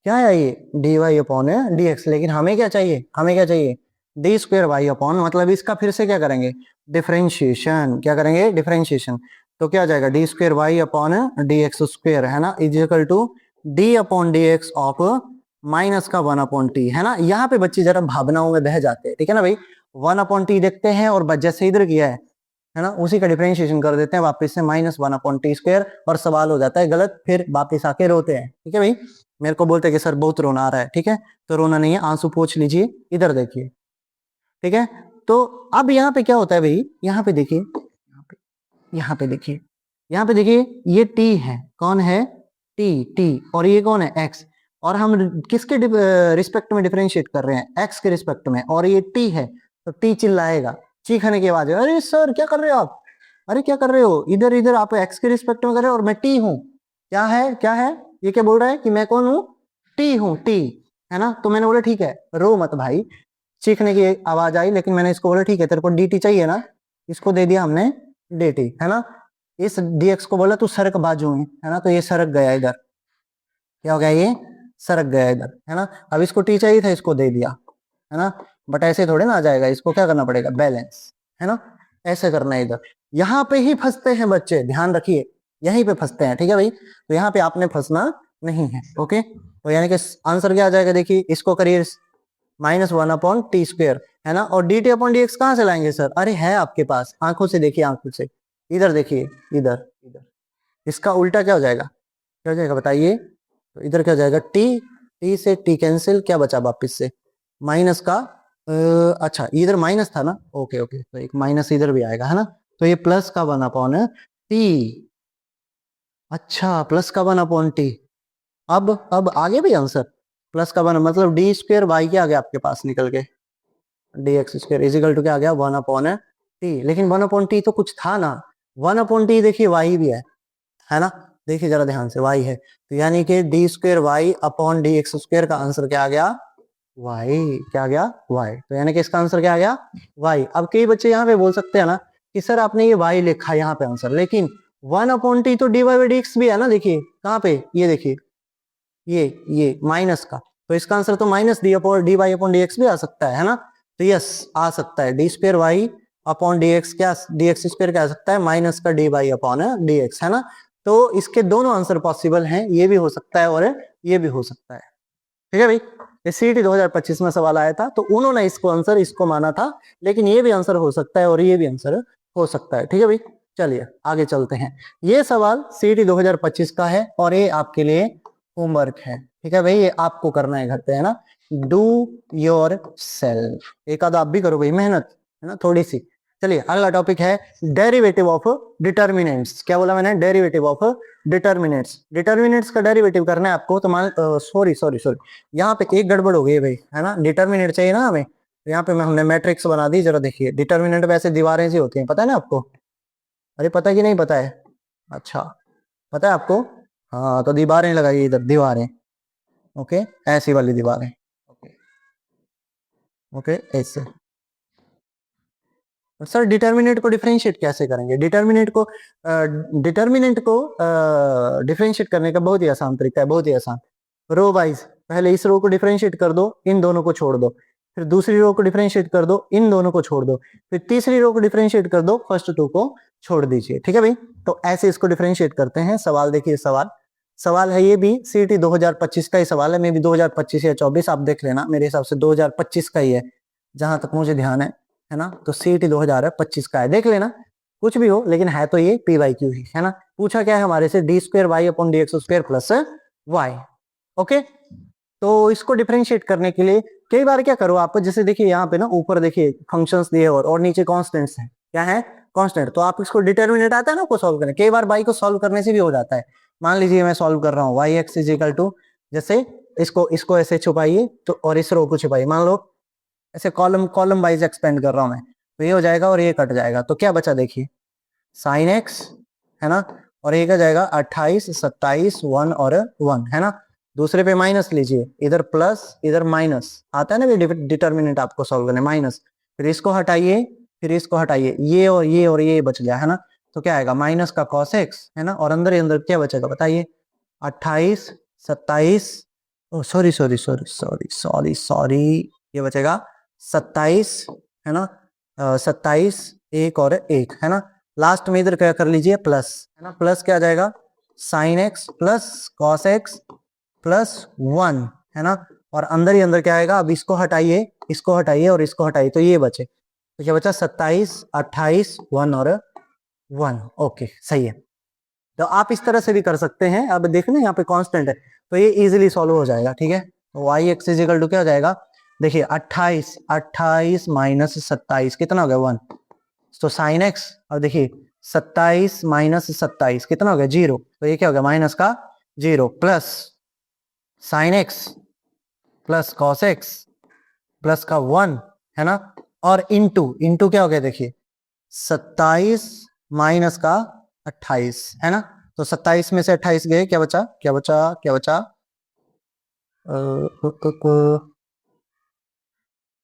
क्या आया ये D Y upon D X, लेकिन हमें क्या चाहिए, हमें क्या चाहिए, डी स्क्वेयर वाई अपॉन, मतलब इसका फिर से क्या करेंगे, डिफरेंशिएशन। क्या करेंगे, डिफरेंशिएशन। तो क्या आ जाएगा, D square Y upon D X square, है ना, is equal to D upon D X of minus का 1 अपॉन टी, है ना। यहाँ पे बच्चे जरा भावनाओं में बह जाते हैं, ठीक है ना भाई। 1 अपॉन टी देखते हैं और जैसे इधर किया है ना, उसी का डिफरेंशिएशन कर देते हैं वापस से माइनस 1 अपॉन टी स्क्वायर, और सवाल हो जाता है गलत, फिर वापस आके रोते हैं, ठीक है भाई। मेरे को बोलते हैं कि सर बहुत रोना आ रहा है, ठीक है, तो रोना नहीं है, आंसू पोंछ लीजिए, इधर देखिए, ठीक है। तो अब यहाँ पे क्या होता है भाई, यहाँ पे देखिए, यहाँ पे देखिए, यहाँ पे देखिए, ये टी है, कौन है, टी, और ये कौन है, एक्स, और हम किसके रिस्पेक्ट में डिफरेंशिएट कर रहे हैं, एक्स के रिस्पेक्ट में, और ये टी है, तो टी चिल्लाएगा, चीखने की आवाज है, अरे सर क्या कर रहे हो आप, अरे क्या कर रहे हो, इधर इधर आप एक्स के रिस्पेक्ट में कर रहे हो और मैं टी हूं, क्या है, क्या है, ये क्या बोल रहा है कि मैं कौन हूं, टी हूं, टी, है ना। तो मैंने बोला ठीक है, रो मत भाई, चीखने की आवाज आई, लेकिन मैंने इसको बोला ठीक है, तेरे को डी टी चाहिए ना, इसको दे दिया हमने डी टी, है ना। इस dx को बोला तू सरक बाजू में, है ना, तो ये सरक गया इधर, क्या हो गया, ये सरक गया इधर, है ना। अब इसको टी चाहिए था, इसको दे दिया, है ना, बट ऐसे थोड़े ना आ जाएगा, इसको क्या करना पड़ेगा, बैलेंस, है ना, ऐसे करना है इधर। यहाँ पे ही फंसते हैं बच्चे, ध्यान रखिए, यहीं पे फंसते हैं, ठीक है भाई। तो यहाँ पे आपने फंसना नहीं है, ओके। तो यानी कि आंसर क्या आ जाएगा, देखिए इसको करिए माइनस 1 अपॉन टी स्क्वेयर, है ना, और D T upon D x कहाँ से लाएंगे सर, अरे है आपके पास, आंखों से देखिए, आंखों से, इधर देखिए, इधर इधर, इसका उल्टा क्या हो जाएगा, क्या हो जाएगा बताइए, तो इधर क्या हो जाएगा, टी, टी से टी कैंसिल, क्या बचा वापिस से माइनस का, अच्छा इधर माइनस था ना, ओके ओके, तो एक माइनस इधर भी आएगा, है ना, तो ये प्लस का 1 अपॉन टी, अच्छा प्लस का 1 अपॉन टी। अब आगे भी आंसर प्लस का 1, मतलब डी स्क्वेयर वाई क्या आ गया आपके पास निकल के, D X square is equal to क्या आ गया, 1 अपॉन टी, लेकिन 1 अपॉन टी तो कुछ था ना, 1 अपॉन टी देखिए वाई भी है ना, देखिए जरा ध्यान से, वाई है, तो यानी कि D square Y upon D X square का आंसर क्या आ गया, वाई, क्या आ गया, वाई, तो यानी कि इसका आंसर क्या आ गया, वाई। अब कई बच्चे यहाँ पे बोल सकते हैं ना कि सर आपने ये वाई लिखा यहाँ पे आंसर, लेकिन 1 अपॉन टी तो D Y by D X भी है ना, देखिए कहाँ पे, ये देखिए, ये माइनस का, तो इसका आंसर तो minus D upon D Y upon D X भी आ सकता है ना, तो यस आ सकता है, D square Y upon D X, क्या डी एक्स स्क्वेयर क्या आ सकता है, माइनस का D Y upon D x, है ना। तो इसके दोनों आंसर पॉसिबल हैं, ये भी हो सकता है और ये भी हो सकता है, ठीक है भाई। ये सीटी 2025 में सवाल आया था, तो उन्होंने इसको आंसर इसको माना था, लेकिन ये भी आंसर हो सकता है और ये भी आंसर हो सकता है, ठीक है भाई। चलिए आगे चलते हैं, ये सवाल सीटी 2025 का है और ये आपके लिए होमवर्क है, ठीक है भाई, ये आपको करना है घर पे, है ना, डू योर सेल्फ, एक आधा आप भी करो भाई मेहनत, है ना थोड़ी सी। चलिए अगला टॉपिक है डेरिवेटिव ऑफ डिटर्मिनेंट्स। क्या बोला मैंने, डेरिवेटिव ऑफ डिटर्मिनेंट्स। डिटर्मिनेंट्स का डेरिवेटिव करना है आपको, तो मान सॉरी सॉरी सॉरी, यहाँ पे एक गड़बड़ हो गई है भाई, है ना, डिटर्मिनेंट चाहिए ना हमें, तो यहाँ पे हमने मैट्रिक्स बना दी, जरा देखिए, डिटर्मिनेंट वैसे दीवारें सी होती हैं, पता है ना आपको, अरे पता है कि नहीं पता है, अच्छा पता है आपको, हाँ तो दीवारें लगाइए इधर, दीवारें, ओके, ऐसी वाली दीवारें, ओके ओके ऐसे। सर डिटर्मिनेंट को डिफरेंशिएट कैसे करेंगे, डिटर्मिनेंट को डिफरेंशिएट करने का बहुत ही आसान तरीका है, बहुत ही आसान, रो वाइज, पहले इस रो को डिफरेंशिएट कर दो, इन दोनों को छोड़ दो, फिर दूसरी रो को डिफरेंशिएट कर दो, इन दोनों को छोड़ दो, फिर तीसरी रो को डिफरेंशिएट कर दो, फर्स्ट टू को छोड़ दीजिए, ठीक है भाई। तो ऐसे इसको डिफरेंशिएट करते हैं। सवाल देखिए, सवाल है, ये भी सीटी 2025 का ही सवाल है, मे भी 2025 या 24 आप देख लेना, मेरे हिसाब से 2025 का ही है जहां तक मुझे ध्यान है ना, तो सीटी 2025 का है, देख लेना, कुछ भी हो लेकिन है तो ये पी वाई क्यू ही, है ना। पूछा क्या है हमारे से, D square Y upon D X square plus Y, okay. तो इसको डिफरेंशिएट करने के लिए कई बार क्या करो आप, जैसे देखिए यहाँ पे ना ऊपर देखिए फंक्शंस दिए और नीचे कॉन्स्टेंट्स हैं, क्या है, कांस्टेंट, तो आप इसको डिटर्मिनेंट आता है ना को सॉल्व करने, कई बार बाई को सॉल्व करने से भी हो जाता है। मान लीजिए मैं सॉल्व कर रहा हूँ, Y X is equal to, जैसे इसको इसको ऐसे छुपाइए तो, और इस रो को छुपाइए, मान लो ऐसे कॉलम कॉलम वाइज एक्सपेंड कर रहा हूं मैं, तो ये हो जाएगा और ये कट जाएगा, तो क्या बचा देखिए साइन एक्स, है ना, और ये क्या जाएगा 28 27 1 और 1, है ना। दूसरे पे माइनस लीजिए, इधर प्लस इधर माइनस आता है ना डिटर्मिनेंट आपको सॉल्व करने, माइनस, फिर इसको हटाइए, फिर इसको हटाइए, ये और ये और ये बच गया, है ना। तो क्या आएगा माइनस का कॉस एक्स, है ना, और अंदर ही अंदर क्या बचेगा बताइए 28 27, sorry sorry sorry sorry sorry sorry, ये बचेगा 27, है ना, 27 एक और एक, है ना। लास्ट में इधर क्या कर लीजिए प्लस, है ना, प्लस क्या आ जाएगा sine x plus cos x plus 1, है ना, और अंदर ही अंदर क्या आएगा, अब इसको हटाइए, इसको हटाइए और इसको हटाइए, तो ये बचे, तो क्या बचा 27 28 1 और 1। ओके सही है। तो आप इस तरह से भी कर सकते हैं, अब देखना यहाँ पे कांस्टेंट है तो ये इजीली सॉल्व हो जाएगा, ठीक है। तो वाई एक्स इजिकल टू क्या हो जाएगा, देखिए 28 28 माइनस 27 कितना हो गया 1, तो साइन एक्स, और देखिए 27 माइनस 27 कितना हो गया 0, तो ये क्या हो गया माइनस का 0 plus sine x plus cos x plus का 1, है ना, और इंटू इंटू क्या हो गया देखिए 27 माइनस का 28, है ना, तो 27 में से 28 गए, क्या बचा क्या बचा क्या बचा,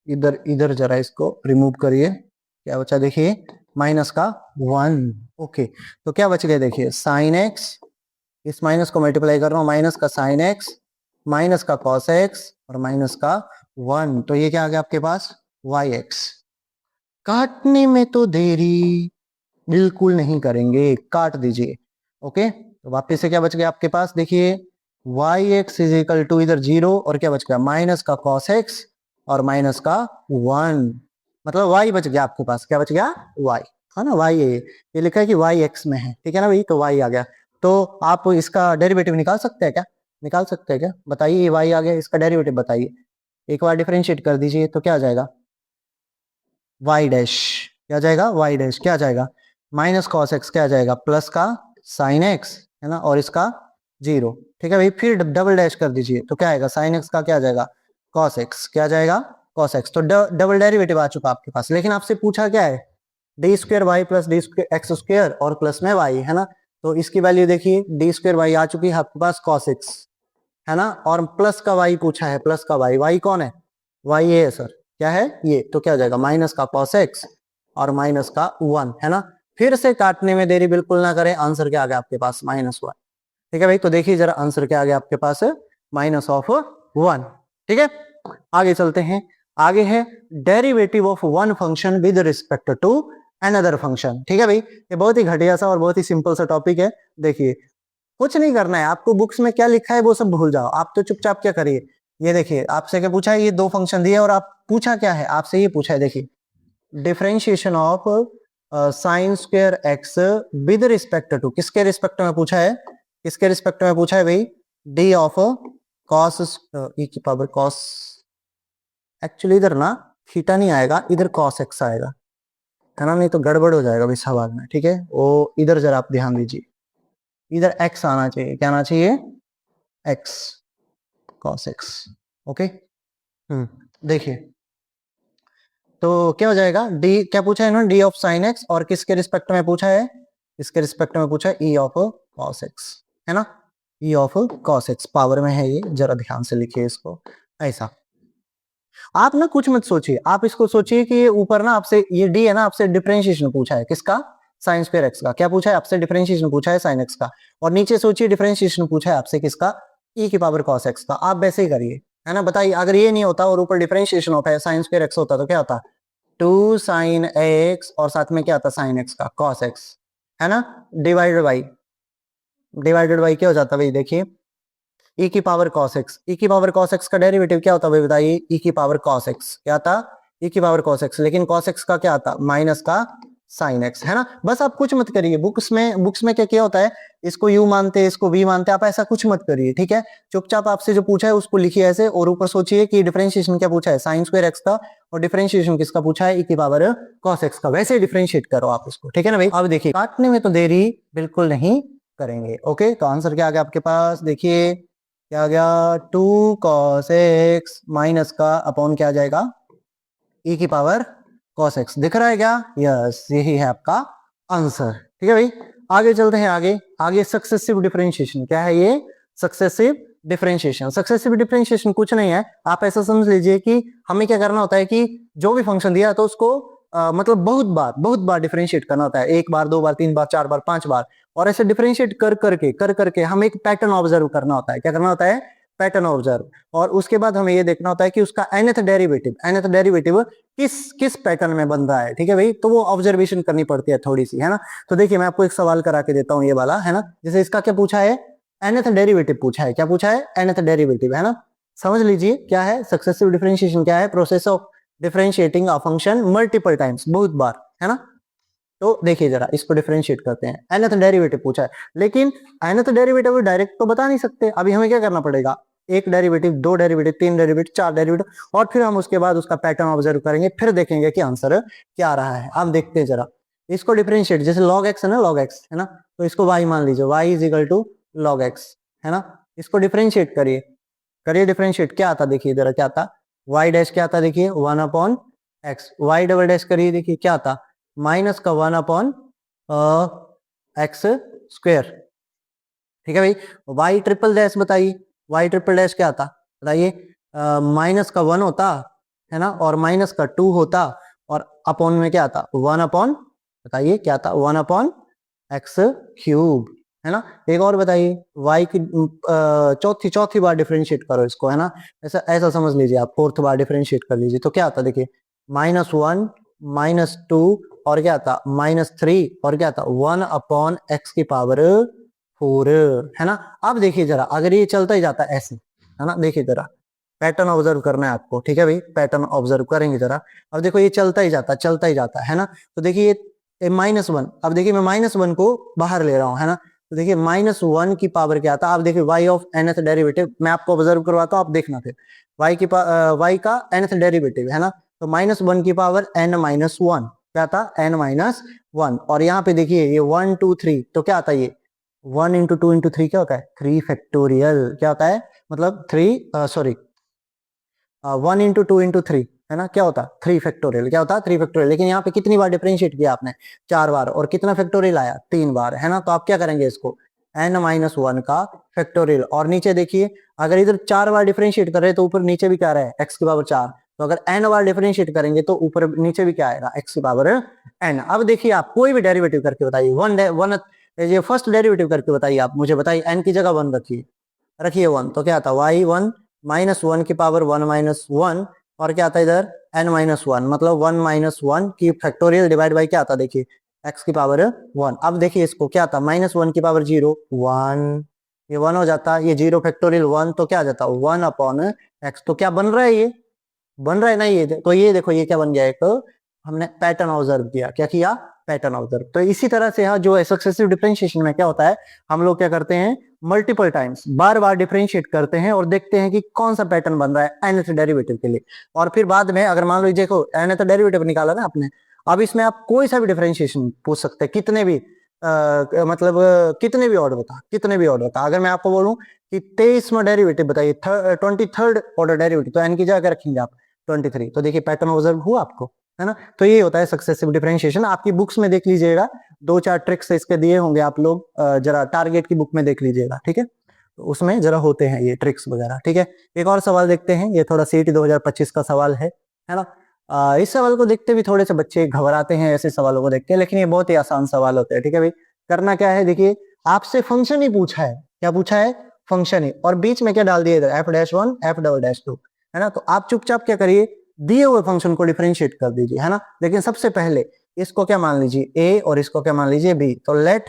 इधर इधर जरा इसको रिमूव करिए, क्या बचा देखिए माइनस का 1। ओके, तो क्या बच गया देखिए साइन एक्स, इस माइनस को मल्टीप्लाई कर रहा हूं, माइनस का साइन एक्स माइनस का कॉस एक्स और माइनस का 1, तो ये क्या आ गया आपके पास वाई एक्स। काटने में तो देरी बिल्कुल नहीं करेंगे, काट दीजिए। ओके, तो वापस से क्या बच गया आपके पास देखिए Y X is equal to इधर 0 और क्या बच गया माइनस का कॉस एक्स और माइनस का 1, मतलब y बच गया आपके पास, क्या बच गया y, है ना, y है ये लिखा है कि y x में है, ठीक है ना भाई, तो y आ गया। तो आप इसका डेरिवेटिव निकाल सकते हैं क्या, निकाल सकते हैं क्या, बताइए, ये y आ गया, इसका डेरिवेटिव बताइए, एक बार डिफरेंशिएट कर दीजिए, तो क्या आ जाएगा y डैश, क्या आ जाएगा y डैश, क्या आ जाएगा माइनस कॉस एक्स, क्या आ जाएगा प्लस का साइन एक्स, है ना, और इसका 0, ठीक है भाई, फिर डबल डैश कर दीजिए, तो क्या आएगा साइन एक्स का क्या आ जाएगा कॉस एक्स, क्या आ जाएगा कॉस एक्स, तो डबल डेरिवेटिव आ चुका आपके पास। लेकिन आपसे पूछा क्या है D square Y plus D X square और प्लस में वाई, है ना, तो इसकी वैल्यू देखिए डी स्क्र वाई आ चुकी है आपके पास कॉस एक्स, है ना, और प्लस का वाई पूछा है, प्लस का वाई, वाई कौन है वाई है सर, क्या है ये, तो क्या हो जाएगा माइनस का कॉस एक्स और माइनस का 1, है ना। फिर से काटने में देरी बिल्कुल ना करें, आंसर क्या आ गया आपके पास -1, ठीक है भाई, तो देखिए जरा आंसर क्या आ गया आपके पास -1, ठीक है। आगे चलते हैं, आगे है derivative of one function with respect to another function, ठीक है भाई, ये बहुत ही घटिया सा और बहुत ही सिंपल सा टॉपिक है। देखिए कुछ नहीं करना है आपको, बुक्स में क्या लिखा है वो सब भूल जाओ, आप तो चुपचाप क्या करिए, ये देखिए आपसे क्या पूछा है, ये दो फंक्शन दिए और आप पूछा क्या है, आपसे ये पूछा है देखिए differentiation of sine square X with respect to, किसके रिस्पेक्ट में पूछा है, किसके रिस्पेक्ट में पूछा है भाई, डी ऑफ कॉस ई की पावर कॉस, एक्चुअली इधर ना थीटा नहीं आएगा, इधर कॉस एक्स आएगा, है ना, नहीं तो गड़बड़ हो जाएगा भाई सवाल में, ठीक है, वो इधर जरा आप ध्यान दीजिए, इधर एक्स आना चाहिए, क्या आना चाहिए एक्स कॉस एक्स, ओके। देखिए तो क्या हो जाएगा डी, क्या पूछा है इन्होंने डी ऑफ साइन एक्स, और किसके रिस्पेक्ट में पूछा है, इसके रिस्पेक्ट में पूछा है ई ऑफ कॉस एक्स, है ना, ई ऑफ कॉस एक्स पावर में है ये, जरा ध्यान से लिखिए इसको ऐसा। आप ना कुछ मत सोचिए, आप इसको सोचिए कि ये ऊपर ना आपसे ये डी है ना, आपसे डिफरेंशिएशन पूछा है किसका साइन स्क्वायर एक्स का, क्या पूछा है आपसे डिफरेंशिएशन पूछा है साइन एक्स का, और नीचे सोचिए डिफरेंशिएशन पूछा है आपसे किसका ई की पावर कॉस एक्स का, आप वैसे ही करिए, है ना। बताइए अगर ये नहीं होता और ऊपर डिफरेंशिएशन होता है साइन स्क्वायर एक्स होता तो क्या होता 2 साइन एक्स और साथ में क्या आता साइन एक्स का कॉस एक्स, है ना, डिवाइडेड बाई क्या हो जाता भाई देखिए e की पावर cos x, e की पावर cos x का डेरिवेटिव क्या होता है बताइए, e की पावर cos x क्या था e की पावर cos x, लेकिन cos x का क्या आता माइनस का sin x, है ना। बस आप कुछ मत करिए, बुक्स में क्या क्या होता है, इसको u मानते हैं इसको v मानते हैं, आप ऐसा कुछ मत करिए, ठीक है, चुपचाप आपसे जो पूछा है उसको लिखिए ऐसे, और ऊपर सोचिए कि डिफरेंशिएशन क्या पूछा है साइन स्क्वायर x का, और डिफरेंशिएशन किसका पूछा है e की पावर cos x का, वैसे डिफरेंशिएट करो आप इसको, ठीक है ना भाई। अब देखिए काटने में तो देरी बिल्कुल नहीं करेंगे, ओके, तो आंसर क्या आ गया आपके पास देखिए, क्या आ गया 2 cos x माइनस का अपॉन क्या आ जाएगा e की पावर cos x। दिख रहा है क्या? यस, यही है आपका आंसर। ठीक है भाई, आगे चलते हैं। आगे सक्सेसिव डिफरेंशिएशन। क्या है ये? Successive differentiation. सक्सेसिव डिफरेंशिएशन कुछ नहीं है, आप ऐसा समझ लीजिए कि हमें क्या करना होता है कि जो भी फंक्शन दिया तो उसको मतलब बहुत बार डिफरेंशिएट करना होता है। 1 बार, 2 बार, 3 बार, 4 बार, 5 बार, और ऐसे डिफरेंशिएट कर करके हम एक पैटर्न ऑब्जर्व करना होता है। क्या करना होता है? Pattern observe. और उसके बाद हमें ये देखना होता है कि उसका nth डेरिवेटिव किस पैटर्न में बन रहा है। ठीक है भाई, तो वो ऑब्जर्वेशन करनी पड़ती है थोड़ी सी, है ना। तो देखिए मैं आपको एक सवाल करा के देता हूँ, ये वाला, है ना। जैसे इसका क्या पूछा है? nth डेरिवेटिव पूछा है। क्या पूछा है? nth डेरिवेटिव, है ना। समझ लीजिए क्या है सक्सेसिव डिफरेंशिएशन। क्या है? Process of differentiating a function multiple times, बहुत बार, है ना। तो देखिए जरा, इसको डिफरेंशिएट करते हैं। nth डेरिवेटिव पूछा है, लेकिन nth डेरिवेटिव डायरेक्ट तो बता नहीं सकते। अभी हमें क्या करना पड़ेगा? एक डेरिवेटिव, दो डेरिवेटिव, तीन डेरिवेटिव, चार डेरिवेटिव, और फिर हम उसके बाद उसका पैटर्न ऑब्जर्व करेंगे, फिर देखेंगे कि आंसर क्या आ रहा है। आप देखते हैं जरा, इसको डिफरेंशिएट, जैसे log x है ना, log x है ना, तो इसको y मान लीजिए, y is equal to log x, है ना। इसको डिफरेंशिएट करिए डिफरेंशिएट, क्या आता देखिए जरा, क्या आता? y डैश क्या आता देखिए, 1 upon x। y double dash करिए, देखिए क्या आता? माइनस का 1 अपॉन एक्स स्क्वेयर। ठीक है भाई। y ट्रिपल डैश बताइए, y ट्रिपल डैश क्या आता बताइए? माइनस का 1 होता, है ना, और माइनस का 2 होता, और अपॉन में क्या आता? 1 अपॉन, बताइए क्या आता? 1 अपॉन एक्स क्यूब, है ना। एक और बताइए, y की चौथी बार डिफरेंशिएट करो इसको, है ना। ऐसा ऐसा समझ लीजिए आप, फोर्थ बार डिफरेंशिएट कर लीजिए, तो क्या आता देखिए? -1, -2, और क्या आता? -3, और क्या आता? 1 अपॉन एक्स की पावर 4, है ना। अब देखिए जरा, अगर ये चलता ही जाता ऐसे, है ना, देखिए जरा, पैटर्न ऑब्जर्व करना है आपको। ठीक है भाई, पैटर्न ऑब्जर्व करेंगे जरा। अब देखो ये चलता ही जाता है ना। तो देखिए ये -1, अब देखिए मैं -1 को बाहर ले रहा हूँ, है ना। तो देखिए -1 की पावर क्या आता? आप देखिए y ऑफ nth डेरिवेटिव, मैं आपको ऑब्जर्व करवाता हूँ, आप देखना फिर। y का nth डेरिवेटिव, है ना, तो -1 की पावर n-1, क्या आता? n-1। और यहाँ पे देखिए ये 1 2 3, तो क्या आता है ये? 1 इंटू 2 इंटू 3 क्या होता है? 3 फैक्टोरियल। क्या होता है? मतलब 3, सॉरी, 1 इंटू 2 इंटू 3, है ना, क्या होता? 3 फैक्टोरियल। क्या होता? 3 फैक्टोरियल। लेकिन यहाँ पे कितनी बार डिफरेंशिएट किया आपने? 4 बार। और कितना फैक्टोरियल आया? 3 बार, है ना। तो आप क्या करेंगे इसको? n-1 का फैक्टोरियल। और नीचे देखिए, अगर इधर 4 बार डिफरेंशिएट कर रहे हैं तो ऊपर नीचे भी क्या रहा है? x की पावर 4। तो अगर n बार डिफरेंशिएट करेंगे तो ऊपर नीचे भी क्या आएगा? x की पावर n। अब देखिए आप कोई भी डेरिवेटिव करके बताइए, ये फर्स्ट डेरिवेटिव करके बताइए, आप मुझे बताइए, n की जगह 1 रखिए 1, तो क्या आता? y1 -1 की पावर 1-1, और क्या आता है इधर? n-1, मतलब 1-1 की फैक्टोरियल डिवाइड बाई क्या आता? देखिए x की पावर 1। अब देखिए इसको क्या आता? -1 की पावर 0, 1, ये 1 हो जाता, ये 0 फैक्टोरियल 1, तो क्या आ जाता? 1 अपॉन x। तो क्या बन रहा है? ये बन रहा है ना ये। तो ये देखो, ये क्या बन गया? एक हमने पैटर्न ऑब्जर्व किया। क्या किया? Pattern observe. तो इसी तरह से यहाँ जो है सक्सेसिव डिफरेंशिएशन में क्या होता है, हम लोग क्या करते हैं? मल्टीपल टाइम्स, बार बार डिफरेंशिएट करते हैं और देखते हैं कि कौन सा पैटर्न बन रहा है nth डेरिवेटिव के लिए। और फिर बाद में अगर मान लो देखो nth डेरिवेटिव निकाला ना आपने, अब इसमें आप कोई सा भी डिफरेंशिएशन पूछ सकते हैं, कितने भी मतलब कितने भी ऑर्डर का। अगर मैं आपको बोलूं कि 23वां डेरिवेटिव बताइए, 23rd ऑर्डर डेरिवेटिव, तो n की जगह रखेंगे आप 23। तो देखिए पैटर्न ऑब्जर्व हुआ आपको, है ना। तो ये होता है सक्सेसिव डिफरेंशिएशन। आपकी बुक्स में देख लीजिएगा, 2-4 ट्रिक्स इसके दिए होंगे, आप लोग जरा टारगेट की बुक में देख लीजिएगा, ठीक है। तो उसमें जरा होते हैं ये ट्रिक्स वगैरह, ठीक है। एक और सवाल देखते हैं, ये थोड़ा CET 2025 का सवाल है ना। इस सवाल को देखते भी थोड़े से बच्चे घबराते हैं ऐसे सवालों को देख के, लेकिन ये बहुत ही आसान सवाल होते हैं, ठीक है भाई। करना क्या है, देखिए आपसे फंक्शन ही पूछा है। क्या पूछा है? फंक्शन ही, और बीच में क्या डाल दिया इधर? f'1 f'2, है ना। तो आप चुपचाप क्या करिए, दिए हुए फंक्शन को डिफरेंशिएट कर दीजिए, है ना। लेकिन सबसे पहले इसको क्या मान लीजिए? a, और इसको क्या मान लीजिए? b। तो let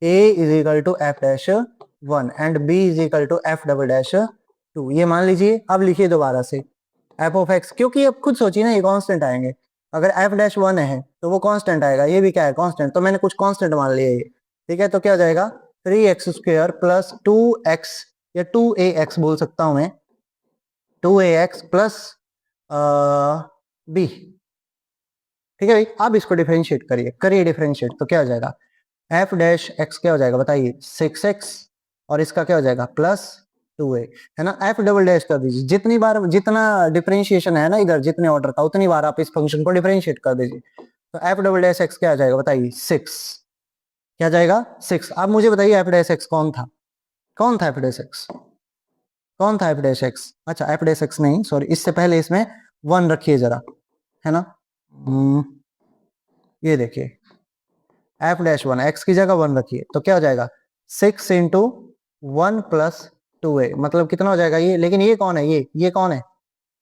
a is equal to f'1 and b is equal to f'2, ये मान लीजिए। अब लिखिए दोबारा से f ऑफ x, क्योंकि अब खुद सोचिए ना, ये कांस्टेंट आएंगे। अगर f'1 है तो वो कांस्टेंट आएगा, ये भी क्या है? कांस्टेंट। तो मैंने कुछ कांस्टेंट मान लिया ये, ठीक है। तो क्या हो जाएगा? 3x² प्लस 2x, या 2ax बोल सकता हूं मैं, 2ax प्लस b, ठीक है भाई। अब इसको डिफरेंशिएट करिए डिफरेंशिएट, तो क्या हो जाएगा? f' x क्या हो जाएगा बताइए? 6x, और इसका क्या हो जाएगा? प्लस 2a, है ना। f डबल डैश कर दीजिए, जितनी बार जितना डिफरेंशिएशन है ना इधर जितने ऑर्डर का उतनी बार आप इस फंक्शन को डिफरेंशिएट कर दीजिए। तो f डबल डैश x क्या आ जाएगा बताइए, 6, क्या जाएगा 6। अब मुझे बताइए f डैश x कौन था, कौन था f डैश x, कौन था f डैश x? अच्छा f डैश x नहीं, सॉरी, इससे पहले इसमें 1 रखिए जरा, है ना। ये देखिए f डैश 1, x की जगह 1 रखिए, तो क्या हो जाएगा 6 इंटू 1 प्लस 2a, मतलब कितना हो जाएगा ये। लेकिन ये कौन है, ये कौन है,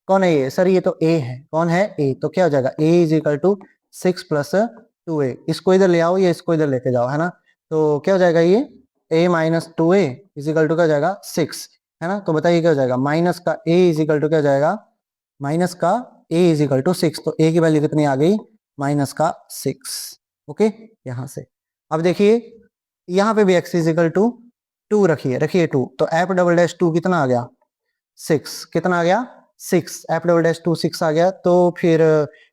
कौन है ये सर, ये तो a है, कौन है a, तो क्या हो जाएगा a is equal to 6 plus 2a। इसको इधर ले आओ, ये इसको इधर लेके जाओ, है ना। तो क्या हो जाएगा ये a minus 2a is equal to क्या हो जाएगा 6, है ना। तो बताइए क्या हो जाएगा, माइनस का a इज इक्वल टू क्या हो जाएगा, माइनस का a इज इक्वल टू 6, तो a की वैल्यू कितनी आ गई, माइनस का 6। ओके, यहां से अब देखिए यहाँ पे भी x इज इक्वल टू 2 रखिए, रखिए 2, तो f डबल डैश 2 कितना आ गया 6, कितना आ गया 6, f डबल डैश 2 6 आ गया। तो फिर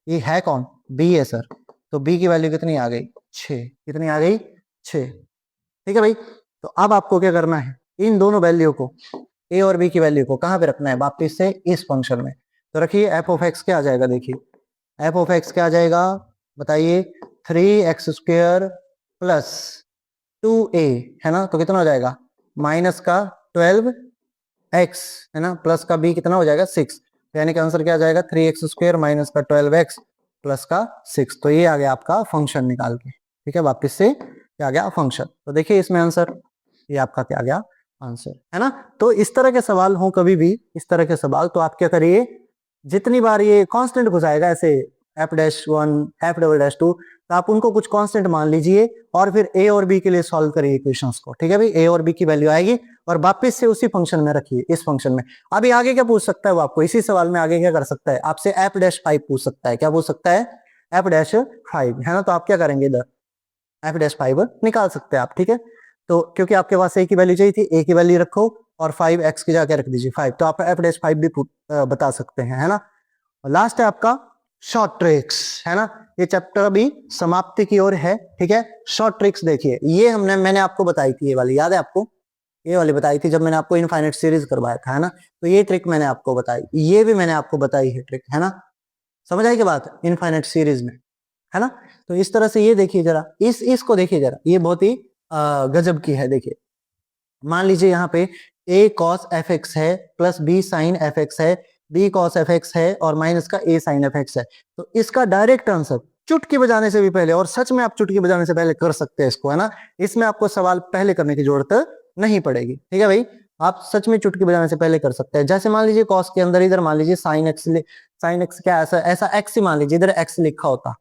ये है कौन, b है सर, तो b की वैल्यू कितनी आ गई 6, कितनी आ गई 6। ठीक है भाई, तो अब आपको क्या करना है, इन दोनों वैल्यू को a और b की वैल्यू को कहां पे रखना है, वापिस से इस फंक्शन में। तो रखिए f ऑफ x क्या आ जाएगा, देखिए f ऑफ x क्या आ जाएगा बताइए, 3x स्क्वायर प्लस 2a, है ना। तो कितना हो जाएगा माइनस का 12x, है ना, प्लस का b कितना हो जाएगा 6, तो यानी कि आंसर क्या आ जाएगा 3x स्क्वायर माइनस का 12x प्लस का 6। तो ये आ गया आपका फंक्शन निकाल के, ठीक है, वापिस से क्या आ गया फंक्शन। तो देखिए इसमें आंसर, ये आपका क्या आ गया आंसर, है ना। तो इस तरह के सवाल हो कभी भी, इस तरह के सवाल, तो आप क्या करिए, जितनी बार ये कांस्टेंट घुसाएगा ऐसे f dash 1 f double dash 2, तो आप उनको कुछ कांस्टेंट मान लीजिए और फिर a और b के लिए सॉल्व करिए इक्वेशंस को, ठीक है भाई। a और b की वैल्यू आएगी और वापस से उसी फंक्शन में रखिए, इस फंक्शन में। अभी आगे क्या पूछ सकता है वो आपको, इसी सवाल में आगे क्या कर सकता है, आपसे f डैश 5 पूछ सकता है, क्या पूछ सकता है f डैश 5, है ना। तो आप क्या करेंगे, इधर f डैश 5 निकाल सकते हैं आप, ठीक है। तो क्योंकि आपके पास a की वैल्यू चाहिए थी, a की वैल्यू रखो और 5x की जगह रख दीजिए 5, तो आप f डैश 5 भी बता सकते हैं, है ना। और लास्ट है आपका शॉर्ट ट्रिक्स, है ना। ये चैप्टर अभी समाप्ति की ओर है, ठीक है। शॉर्ट ट्रिक्स देखिए, ये मैंने आपको बताई थी, ये वाली याद है आपको, ये वाली बताई थी जब मैंने आपको इनफाइनाइट सीरीज करवाया था, है ना। तो ये ट्रिक मैंने आपको बताई, ये भी मैंने आपको बताई है ट्रिक, है ना। समझ आई की बात, इनफाइनाइट सीरीज में, है ना। तो इस तरह से ये देखिए जरा, इसको देखिए जरा, ये बहुत ही गजब की है। देखिए मान लीजिए यहाँ पे a cos fx है प्लस b sin fx है, b cos fx है और माइनस का a sin fx है। तो इसका डायरेक्ट आंसर चुटकी बजाने से भी पहले, और सच में आप चुटकी बजाने से पहले कर सकते हैं इसको, है ना। इसमें आपको सवाल पहले करने की जरूरत नहीं पड़ेगी, ठीक है भाई। आप सच में चुटकी बजाने से पहले कर सकते हैं। जैसे मान लीजिए cos के अंदर इधर मान लीजिए sin x क्या, ऐसा x ही मान लीजिए, इधर x लिखा होता,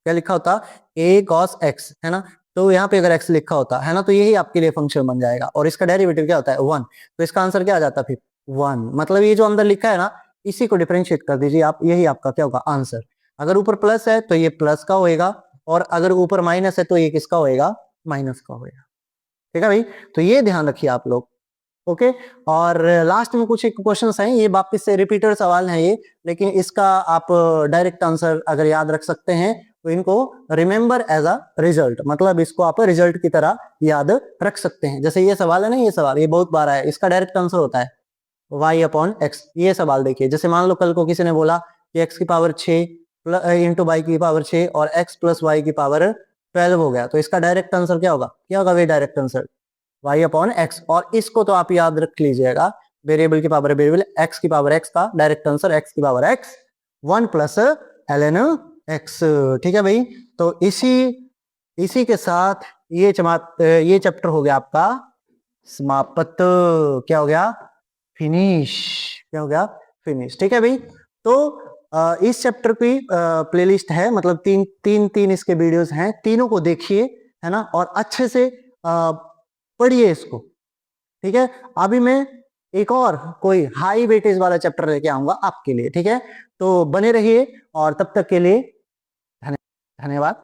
क्या लिखा होता a cos x, है ना। तो यहाँ पे अगर x लिखा होता है ना, तो यही आपके लिए फंक्शन बन जाएगा और इसका डेरिवेटिव क्या होता है 1, तो इसका आंसर क्या आ जाता है फिर 1। मतलब ये जो अंदर लिखा है ना, इसी को डिफरेंशिएट कर दीजिए आप, यही आपका क्या होगा आंसर। अगर ऊपर प्लस है तो ये प्लस का होएगा, और अगर ऊपर माइनस है तो ये किसका होएगा, माइनस का होएगा, ठीक है भाई। तो ये ध्यान रखिए आप लोग, ओके। और लास्ट में कुछ एक क्वेश्चन हैं, ये वापिस से रिपीटर सवाल हैं ये, लेकिन इसका आप डायरेक्ट आंसर अगर याद रख सकते हैं तो इनको रिमेंबर एज अ रिजल्ट, मतलब इसको आप रिजल्ट की तरह याद रख सकते हैं। जैसे ये सवाल है ना, ये सवाल ये बहुत बार है, इसका डायरेक्ट आंसर होता है y अपॉन एक्स। ये सवाल देखिए, जैसे मान लो कल को किसी ने बोला कि x की पावर 6 इंटू वाई की पावर 6 और x प्लस वाई की पावर 12 हो गया, तो इसका डायरेक्ट आंसर क्या होगा, क्या होगा भाई direct answer y upon x. और इसको तो आप याद रख लीजिएगा, वेरिएबल की पावर वेरिएबल, x की पावर x का डायरेक्ट आंसर x की power x 1 plus ln x, ठीक है भाई। तो इसी के साथ ये चैप्टर हो गया आपका समाप्त, क्या हो गया फिनिश, क्या हो गया फिनिश, ठीक है भाई। तो इस चैप्टर की प्लेलिस्ट है, मतलब तीन इसके वीडियोस हैं, तीनों को देखिए, है ना, और अच्छे से पढ़िए इसको, ठीक है। अभी मैं एक और कोई हाई वेटेज वाला चैप्टर लेके आऊंगा आपके लिए, ठीक है। तो बने रहिए और तब तक के लिए धन्यवाद।